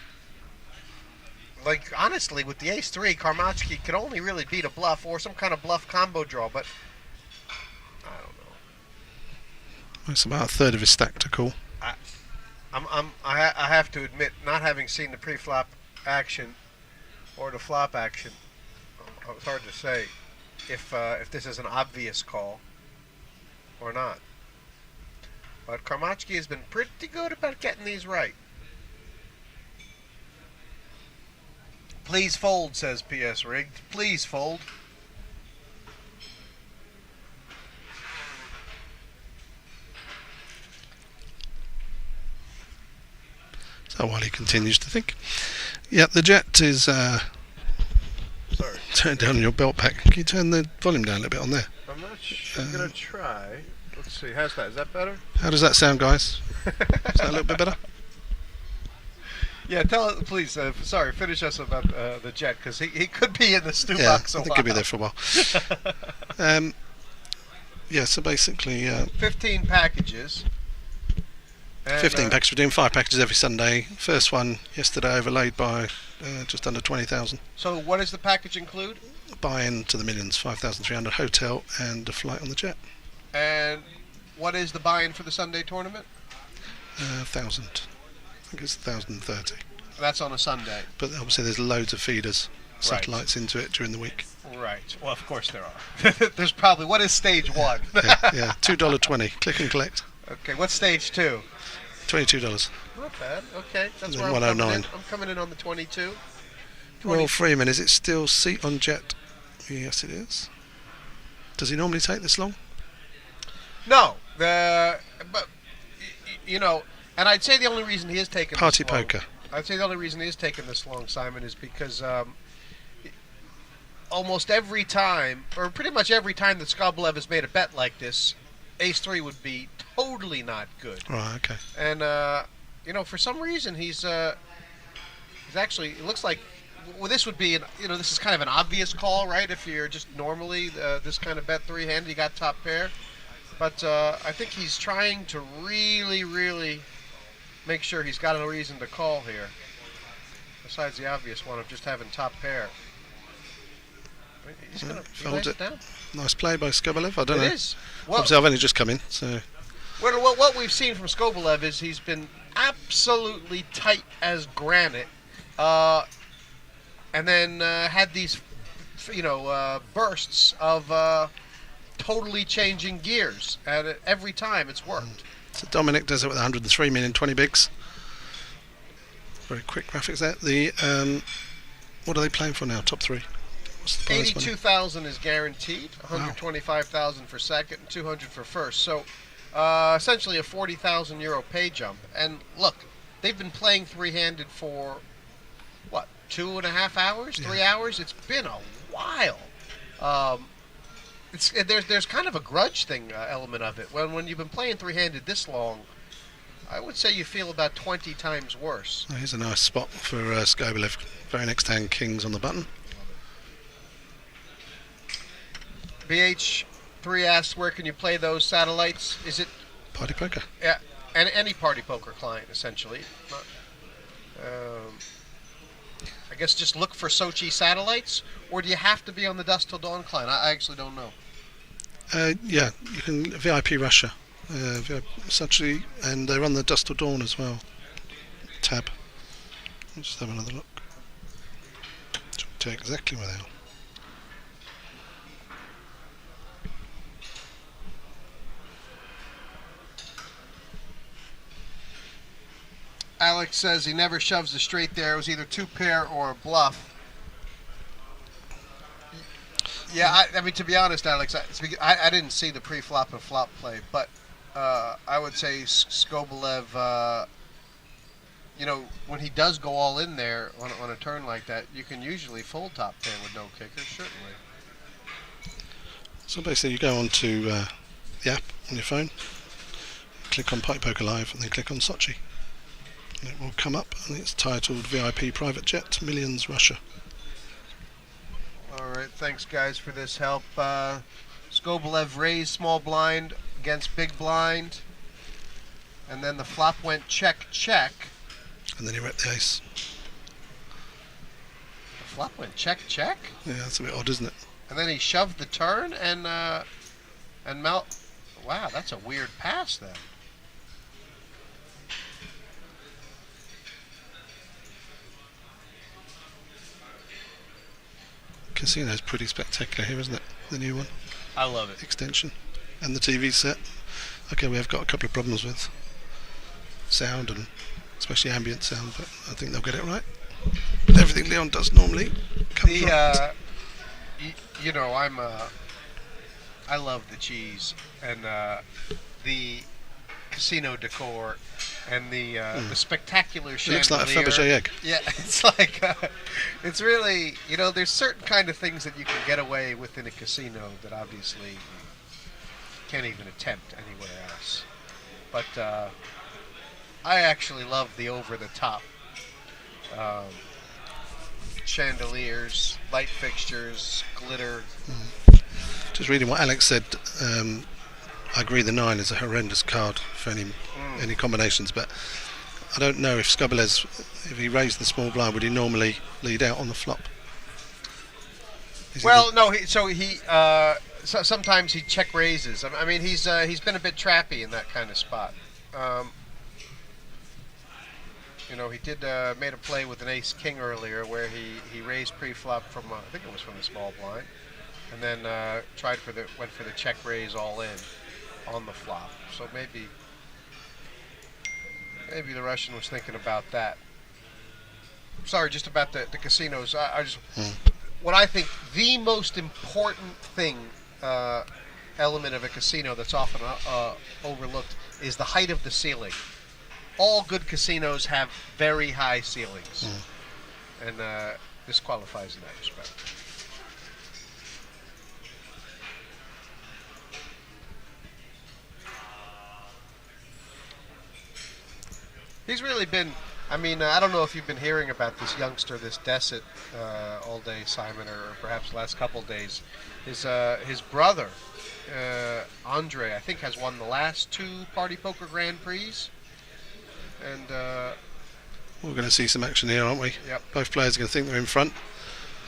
like, honestly, with the ace-3, Karmatsky could only really beat a bluff or some kind of bluff combo draw, but I don't know. It's about a third of his stack to call. I have to admit, not having seen the pre-flop action or the flop action, it's hard to say if this is an obvious call or not. But Karmatsky has been pretty good about getting these right. Please fold, says PS Rigged. Please fold. So while he continues to think. Yeah, the jet is... Sorry. Turn down your belt pack. Can you turn the volume down a little bit on there? I'm not sure. I'm going to try. Let's see. How's that? Is that better? How does that sound, guys? Is that a little bit better? Yeah, tell it, please. Sorry, finish us about the jet, because he could be in the stew Yeah, box a I while. think he'll be there for a while. Yeah, so basically... 15 packages. And, 15 packages. We're doing 5 packages every Sunday. First one yesterday overlaid by just under 20,000. So what does the package include? Buy-in to the millions, 5,300, hotel and a flight on the jet. And what is the buy-in for the Sunday tournament? 1,000. I think it's 1,030. That's on a Sunday. But obviously there's loads of feeders, satellites into it during the week. Right. Well, of course there are. There's probably... What is stage 1? yeah, $2.20. Click and collect. Okay, what's stage 2? $22. Not bad. Okay, that's And where then I'm coming 109. in. I'm coming in on the 22. Royal Freeman, is it still seat on jet? Yes, it is. Does he normally take this long? No, but you know, and I'd say the only reason he is taking Party this long, poker. I'd say the only reason he is taking this long, Simon, is because almost every time, or pretty much every time that Skobelev has made a bet like this, Ace-3 would be totally not good. Right. Okay. And you know, for some reason he's actually, it looks like, well, this would be, this is kind of an obvious call, right? If you're just normally this kind of bet 3-handed, you got top pair. But I think he's trying to really, really make sure he's got a reason to call here, besides the obvious one of just having top pair. He's going to Folds it down. Nice play by Skobelev. I don't know. It is. Well, obviously, I've only just come in, so. Well, what we've seen from Skobelev is he's been absolutely tight as granite, and then had these, bursts of totally changing gears, and every time it's worked. So Dominic does it with 103 million, 20 bigs. Very quick graphics there. The what are they playing for now? Top 3. What's the prize money? 82,000 is guaranteed. 125,000 for second, and 200 for first. So essentially a 40,000 euro pay jump. And look, they've been playing 3-handed for what, 2.5 hours, 3 hours? It's been a while. There's kind of a grudge thing element of it. When you've been playing 3-handed this long, I would say you feel about 20 times worse. Oh, here's a nice spot for Skobelev. Very next hand, kings on the button. BH3 asks, where can you play those satellites? Is it... Party poker. Yeah, and any party poker client, essentially. I guess just look for Sochi satellites, or do you have to be on the Dusk Till Dawn client? I actually don't know. Yeah, you can VIP Russia, essentially, and they're on the Dusk Till Dawn as well. Tab. Let's just have another look. Tell you exactly where they are. Alex says he never shoves a straight there. It was either 2-pair or a bluff. Yeah, I mean, to be honest, Alex, I didn't see the pre-flop and flop play, but I would say Skobelev, when he does go all in there on a turn like that, you can usually fold top pair with no kickers, certainly. So basically you go on to the app on your phone, click on Party Poker Live, and then click on Sochi. And it will come up, and it's titled VIP Private Jet, Millions Russia. All right, thanks guys for this help. Skobelev raised small blind against big blind, and then the flop went check, check. And then he repped the ace. flop went check, check. Yeah, that's a bit odd, isn't it? And then he shoved the turn and Mel. Wow, that's a weird pass then. Casino's pretty spectacular here, isn't it? The new one. I love it. Extension. And the TV set. Okay, we have got a couple of problems with sound and especially ambient sound, but I think they'll get it right. Everything Leon does normally comes right. You know, I love the cheese and the casino decor and the spectacular chandelier. It looks like a Fabergé egg. Yeah, it's like it's really, you know, there's certain kind of things that you can get away with in a casino that obviously you can't even attempt anywhere else. But I actually love the over-the-top chandeliers, light fixtures, glitter. Just reading what Alex said, I agree the 9 is a horrendous card for any combinations, but I don't know if Skobelev, if he raised the small blind, would he normally lead out on the flop? Well, no. So sometimes he check raises. I mean, he's been a bit trappy in that kind of spot. You know, he did made a play with an ace king earlier where he raised pre-flop from I think it was from the small blind, and then went for the check raise all in on the flop. So maybe the Russian was thinking about that. Sorry, just about the casinos. What I think the most important thing element of a casino that's often overlooked is the height of the ceiling. All good casinos have very high ceilings, and this qualifies in that respect. He's really been, I mean, I don't know if you've been hearing about this youngster, this Desit, all day, Simon, or perhaps the last couple days. His brother, Andre, I think, has won the last 2 Party Poker Grand Prix. And we're going to see some action here, aren't we? Yep. Both players are going to think they're in front.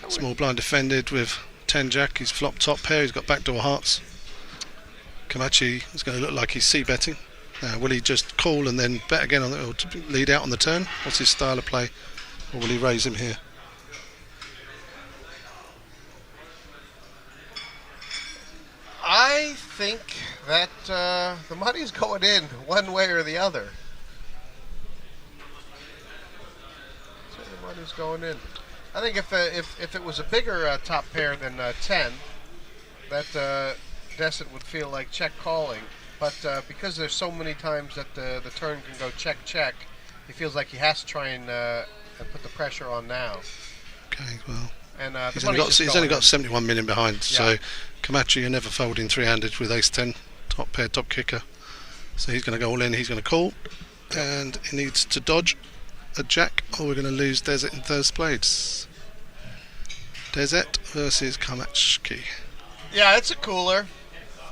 Small blind defended with 10 jack. He's flopped top pair. He's got backdoor hearts. Kamachi is going to look like he's c-betting. Now, will he just call and then bet again or lead out on the turn? What's his style of play? Or will he raise him here? I think that the money's going in one way or the other. So the money's going in. I think if it was a bigger top pair than 10, that Desit would feel like check calling. But because there's so many times that the turn can go check, check, he feels like he has to try and put the pressure on now. Okay, well, and he's only got 71 million behind, so Kamachi, you're never folding 3-handed with ace-10, top pair, top kicker. So he's going to go all in, he's going to call, and he needs to dodge a jack, or we're going to lose Desit in third spades. Desit versus Kamachi. Yeah, it's a cooler.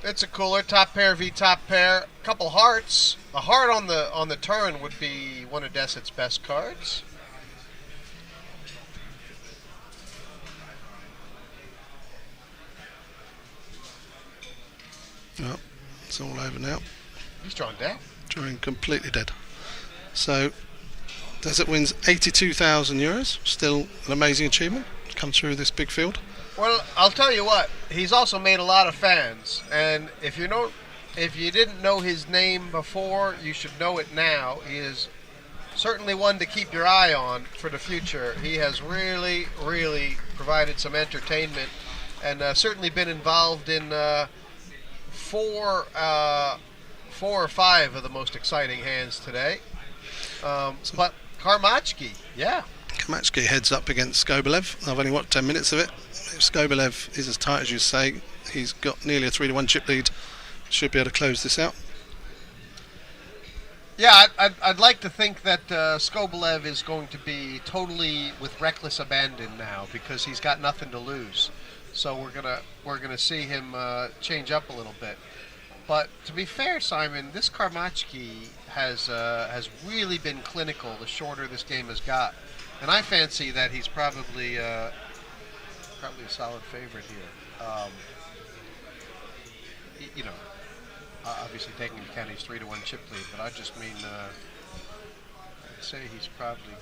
It's a cooler. Top pair v top pair. Couple hearts. A heart on the turn would be one of Desit's best cards. Well, it's all over now. He's drawn dead. Drawing completely dead. So Desit wins 82,000 euros. Still an amazing achievement to come through this big field. Well, I'll tell you what. He's also made a lot of fans, and if you didn't know his name before, you should know it now. He is certainly one to keep your eye on for the future. He has really, really provided some entertainment, and certainly been involved in 4 or 5 of the most exciting hands today. But Kamachi, yeah. Kamachi heads up against Skobelev. I've only watched 10 minutes of it. If Skobelev is as tight as you say, he's got nearly a 3-1 chip lead. Should be able to close this out. Yeah, I'd like to think that Skobelev is going to be totally with reckless abandon now because he's got nothing to lose. So we're gonna see him change up a little bit. But to be fair, Simon, this Kamachi has really been clinical the shorter this game has got. And I fancy that he's probably probably a solid favorite here. You know, obviously taking into account he's 3-1 chip lead, but I just mean, I'd say he's probably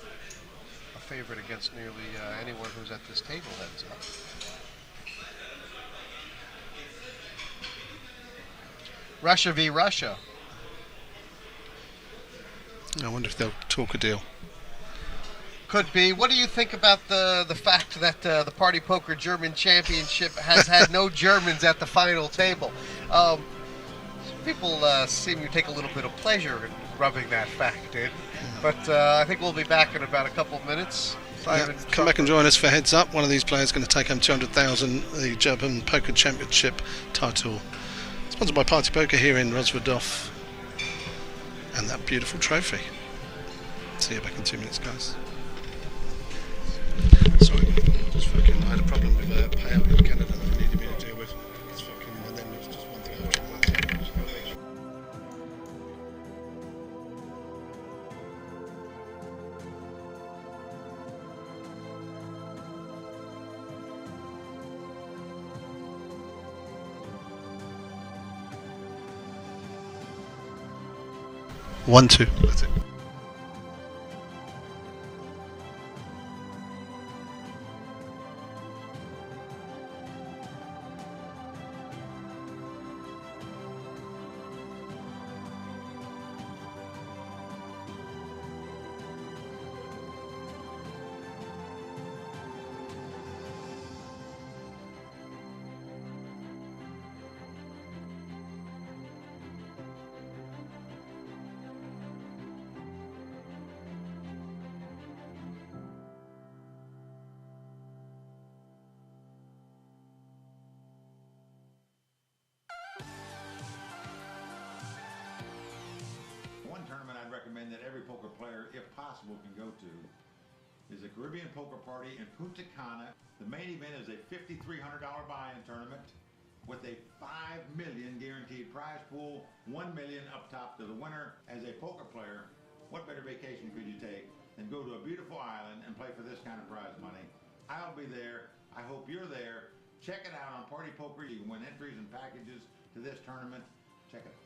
a favorite against nearly anyone who's at this table heads up. Russia v. Russia. I wonder if they'll talk a deal. Could be. What do you think about the fact that the Party Poker German Championship has had no Germans at the final table? People seem to take a little bit of pleasure in rubbing that fact in. But I think we'll be back in about a couple of minutes. Come back and join us for Heads Up. One of these players is going to take home 200,000, the German Poker Championship title. Sponsored by Party Poker here in Rozvadov. And that beautiful trophy. See you back in 2 minutes, guys. Sorry, just fucking, I had a problem with a payout in Canada that they needed me to deal with. It's fucking, and then it's just one thing after another. One, two, that's it. One tournament I'd recommend that every poker player, if possible, can go to is a Caribbean poker party in Punta Cana. The main event is a $5,300 buy-in tournament with a $5 million guaranteed prize pool, $1 million up top to the winner. As a poker player, what better vacation could you take than go to a beautiful island and play for this kind of prize money? I'll be there. I hope you're there. Check it out on Party Poker. You can win entries and packages to this tournament. Check it out.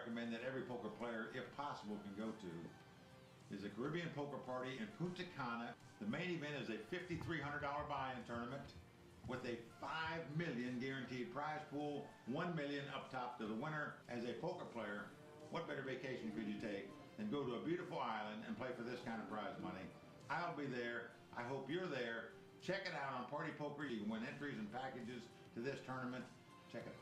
recommend that every poker player, if possible, can go to is a Caribbean poker party in Punta Cana. The main event is a $5,300 buy-in tournament with a $5 million guaranteed prize pool, $1 million up top to the winner. As a poker player, what better vacation could you take than go to a beautiful island and play for this kind of prize money? I'll be there. I hope you're there. Check it out on Party Poker. You can win entries and packages to this tournament. Check it out.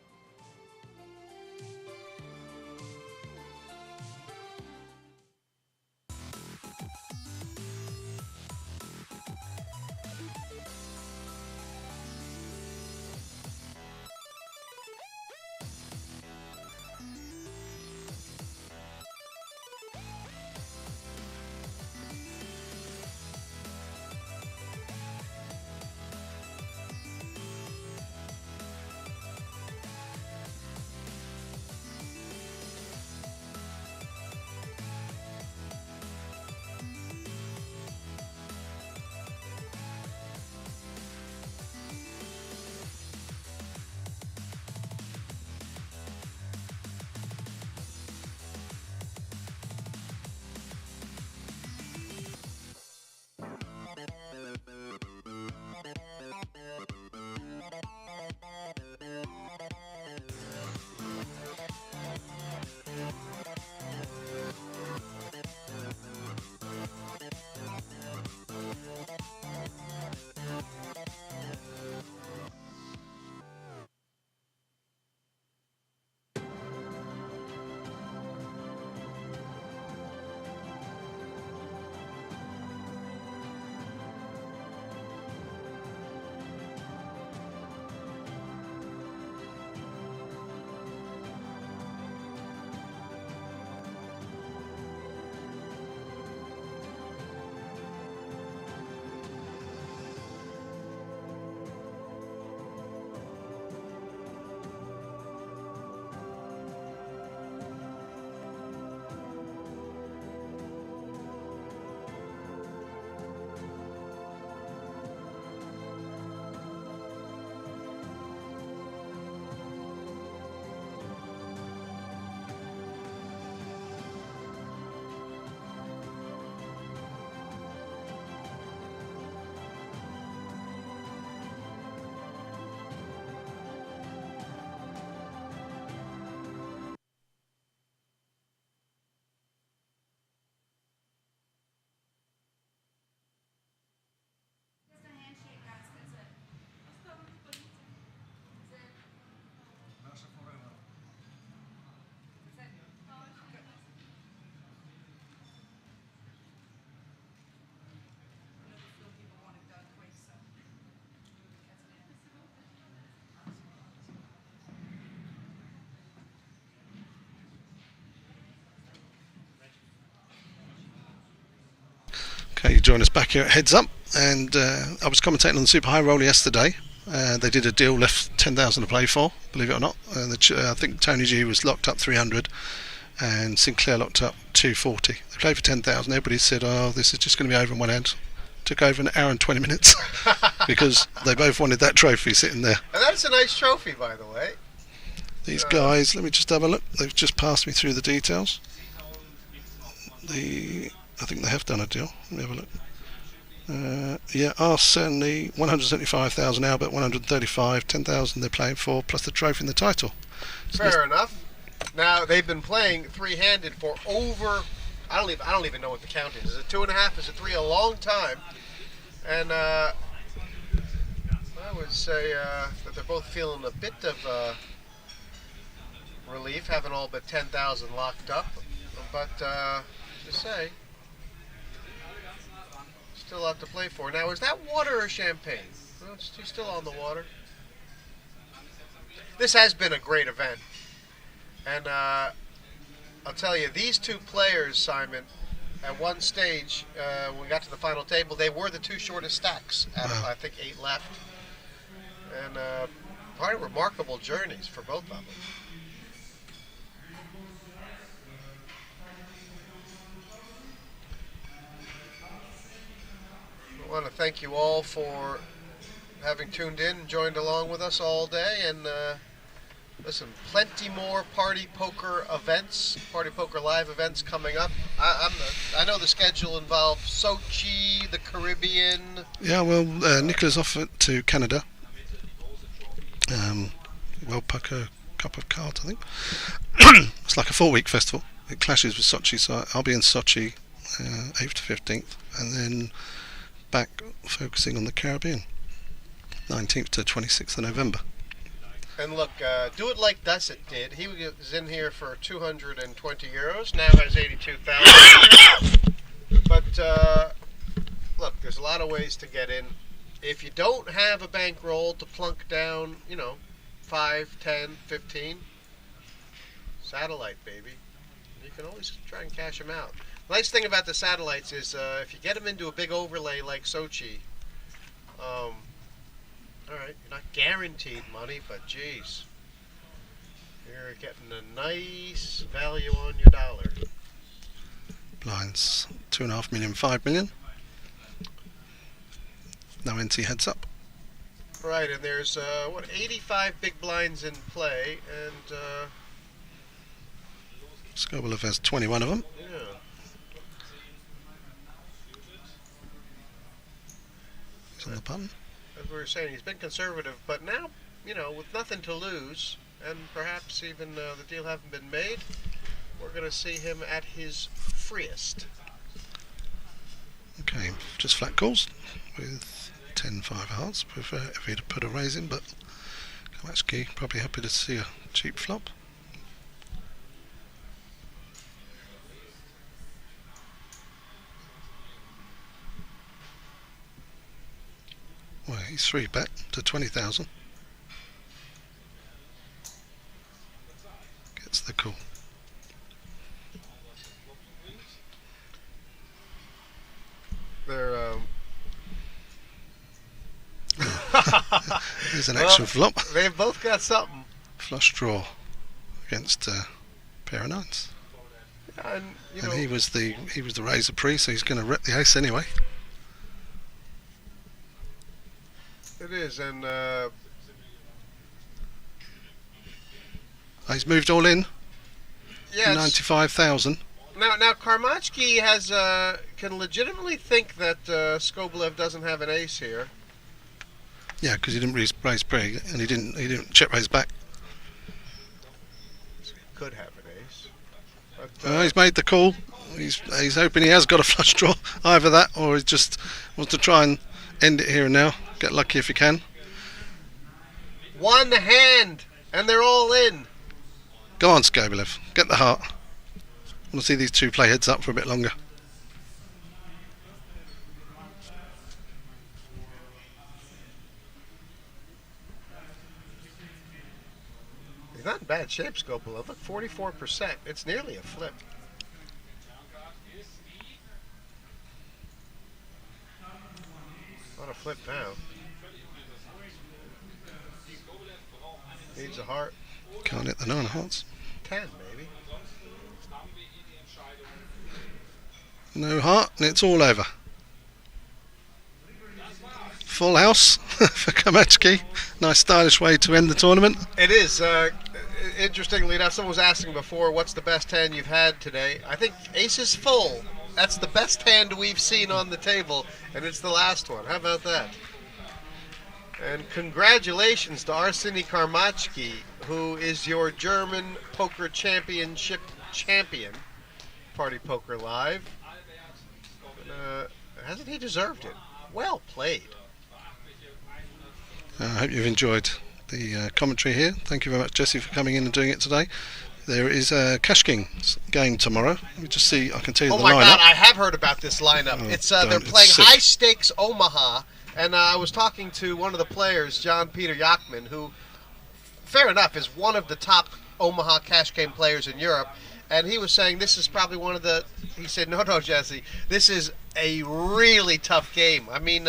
Okay, you join us back here at Heads Up, and I was commentating on the Super High Roll yesterday. They did a deal, left 10,000 to play for, believe it or not. I think Tony G was locked up 300, and Sinclair locked up 240. They played for 10,000. Everybody said, "Oh, this is just going to be over in one hand." Took over an hour and 20 minutes because they both wanted that trophy sitting there. And that's a nice trophy, by the way. These guys, let me just have a look. They've just passed me through the details. I think they have done a deal. Let me have a look. Yeah, Arsene, the 175,000, Albert 135, 10,000 they're playing for, plus the trophy and the title. So fair enough. Now they've been playing three-handed for over. I don't even know what the count is. Is it 2.5? Is it 3? A long time. And I would say that they're both feeling a bit of relief, having all but 10,000 locked up. But to say, still a lot to play for. Now, is that water or champagne? Well, he's still on the water. This has been a great event. And I'll tell you, these two players, Simon, at one stage, when we got to the final table, they were the two shortest stacks out of, I think, 8 left. And quite remarkable journeys for both of them. I want to thank you all for having tuned in and joined along with us all day, and Listen, plenty more party poker events, party poker live events coming up. I know the schedule involves Sochi, the Caribbean. Yeah, well, Nicola's off to Canada. World Poker Cup of Cards, I think. It's like a 4-week festival. It clashes with Sochi, so I'll be in Sochi 8th to 15th, and then back focusing on the Caribbean, 19th to 26th of November. And look, do it like Dusset did. He was in here for 220 euros, now has 82,000. But look, there's a lot of ways to get in. If you don't have a bankroll to plunk down, 5, 10, 15, satellite, baby. You can always try and cash them out. The nice thing about the satellites is if you get them into a big overlay like Sochi, all right, you're not guaranteed money, but geez, you're getting a nice value on your dollar. Blinds 2.5 million, 5 million. No NT heads up. Right, and there's 85 big blinds in play, and Skobelev has 21 of them. yeah. He's on the button. As we were saying, he's been conservative, but now, with nothing to lose, and perhaps even the deal haven't been made, we're going to see him at his freest. Okay, just flat calls with 10-5 hearts. Prefer if he'd put a raise in, but Kamachki probably happy to see a cheap flop. Well, he's 3-bet to 20,000. Gets the call. They're There's an extra flop. They've both got something. Flush draw against pair of nines. And, And he was the razor pre, so he's going to rip the ace anyway. it is, and He's moved all in. yes. 95,000. Now Karmachki has can legitimately think that Skobelev doesn't have an ace here. Yeah, because he didn't raise pre, and he didn't check raise back. Could have an ace. But, He's made the call. He's hoping he has got a flush draw. Either that, or he just wants to try and end it here and now. Get lucky if he can. one hand, and they're all in. Go on, Skobelev. Get the heart. I want to see these two play heads up for a bit longer. He's not in bad shape, Skobelev. Look, 44%. It's nearly a flip. Not a flip now. Needs a heart. Can't hit the 9 of hearts. 10, maybe. No heart, and it's all over. Full house for Kamachki. Nice stylish way to end the tournament. It is. Interestingly enough, someone was asking before, what's the best hand you've had today? I think ace is full. That's the best hand we've seen on the table, and it's the last one. How about that? And congratulations to Arseny Karmachki, who is your German Poker Championship champion, Party Poker Live. Hasn't he deserved it? Well played. I hope you've enjoyed the commentary here. Thank you very much, Jesse, for coming in and doing it today. There is a Cash Kings game tomorrow. Let me just see. I can tell you the lineup. Oh my God, I have heard about this lineup. Oh, they're playing sick. high stakes Omaha, and I was talking to one of the players, John Peter Yachman, who, fair enough, is one of the top Omaha cash game players in Europe, and he was saying this is probably one of the. He said, "No, Jesse, this is a really tough game." I mean,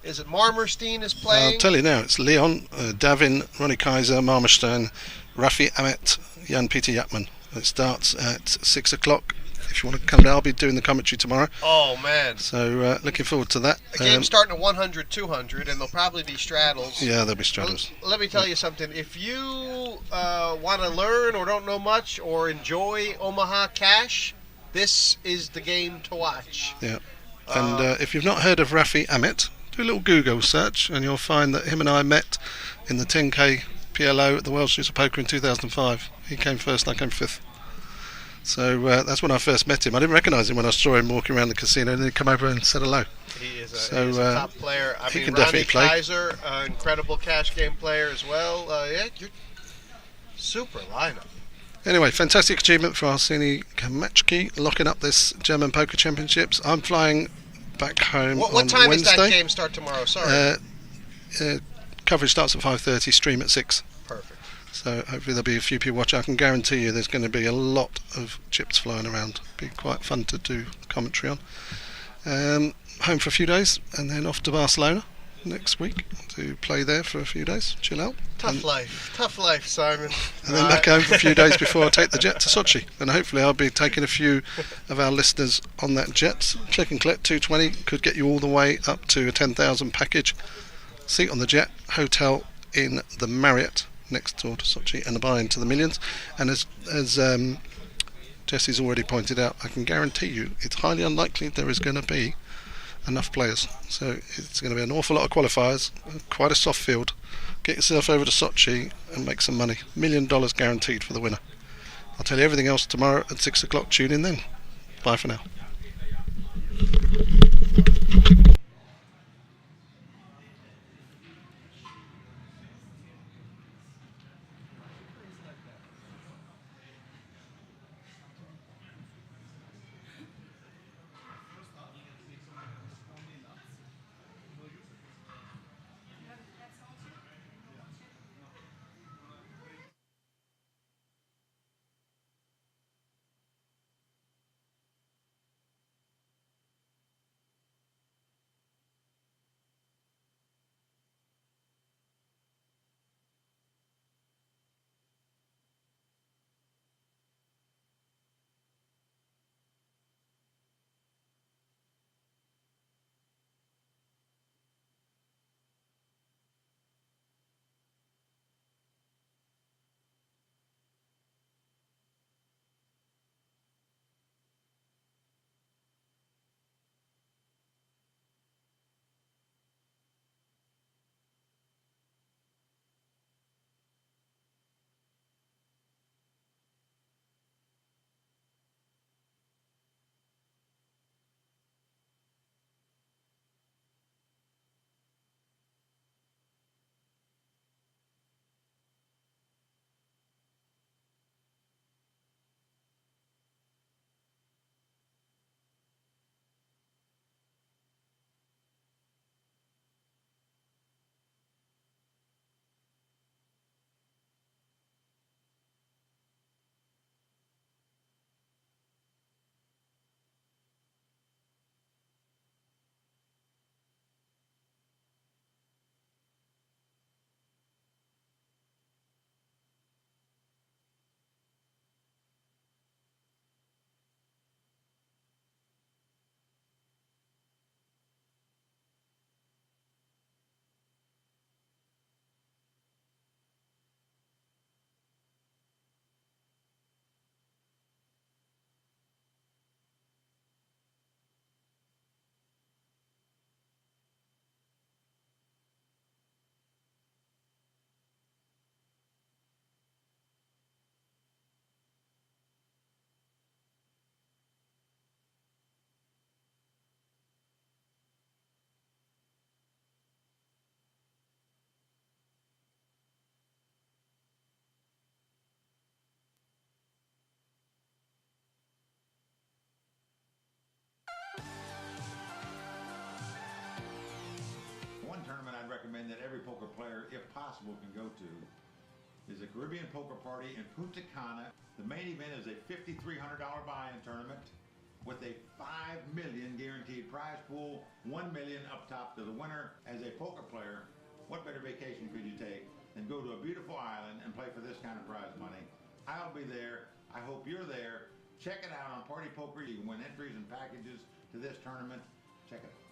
is it Marmerstein is playing? I'll tell you now. It's Leon, Davin, Ronnie Kaiser, Marmerstein, Rafi Amet, Jan Peter Yachman. It starts at 6 o'clock if you want to come down. I'll be doing the commentary tomorrow. Oh, man. So looking forward to that. The game's starting at 100, 200, and there'll probably be straddles. Yeah, there'll be straddles. Let me tell you something. If you want to learn or don't know much or enjoy Omaha Cash, this is the game to watch. Yeah. And if you've not heard of Rafi Amit, do a little Google search and you'll find that him and I met in the 10k PLO at the World Series of Poker in 2005. He came first, I came fifth. So that's when I first met him. I didn't recognise him when I saw him walking around the casino, and then he come over and said hello. He is a top player. I he mean, can Ronnie definitely play. Kaiser, incredible cash game player as well. Yeah, you're super lineup. Anyway, fantastic achievement for Arseny Kamachki, locking up this German Poker Championships. I'm flying back home on What time Wednesday. does that game start tomorrow? Sorry. Coverage starts at 5:30, stream at 6. Perfect. So hopefully there'll be a few people watching. I can guarantee you there's going to be a lot of chips flying around. Be quite fun to do commentary on. Home for a few days and then off to Barcelona next week to play there for a few days, chill out. Tough life, Simon. And then back home for a few days before I take the jet to Sochi. And hopefully I'll be taking a few of our listeners on that jet. Click and collect 220 could get you all the way up to a 10,000 package. Seat on the jet, hotel in the Marriott next door to Sochi, and a buy into the millions. And as Jesse's already pointed out, I can guarantee you it's highly unlikely there is going to be enough players. So it's going to be an awful lot of qualifiers, quite a soft field. Get yourself over to Sochi and make some money. $1 million guaranteed for the winner. I'll tell you everything else tomorrow at 6 o'clock. Tune in then. Bye for now. One tournament I'd recommend that every poker player, if possible, can go to is a Caribbean poker party in Punta Cana. The main event is a $5,300 buy-in tournament with a $5 million guaranteed prize pool, $1 million up top to the winner. As a poker player, what better vacation could you take than go to a beautiful island and play for this kind of prize money? I'll be there. I hope you're there. Check it out on Party Poker. You can win entries and packages to this tournament. Check it out.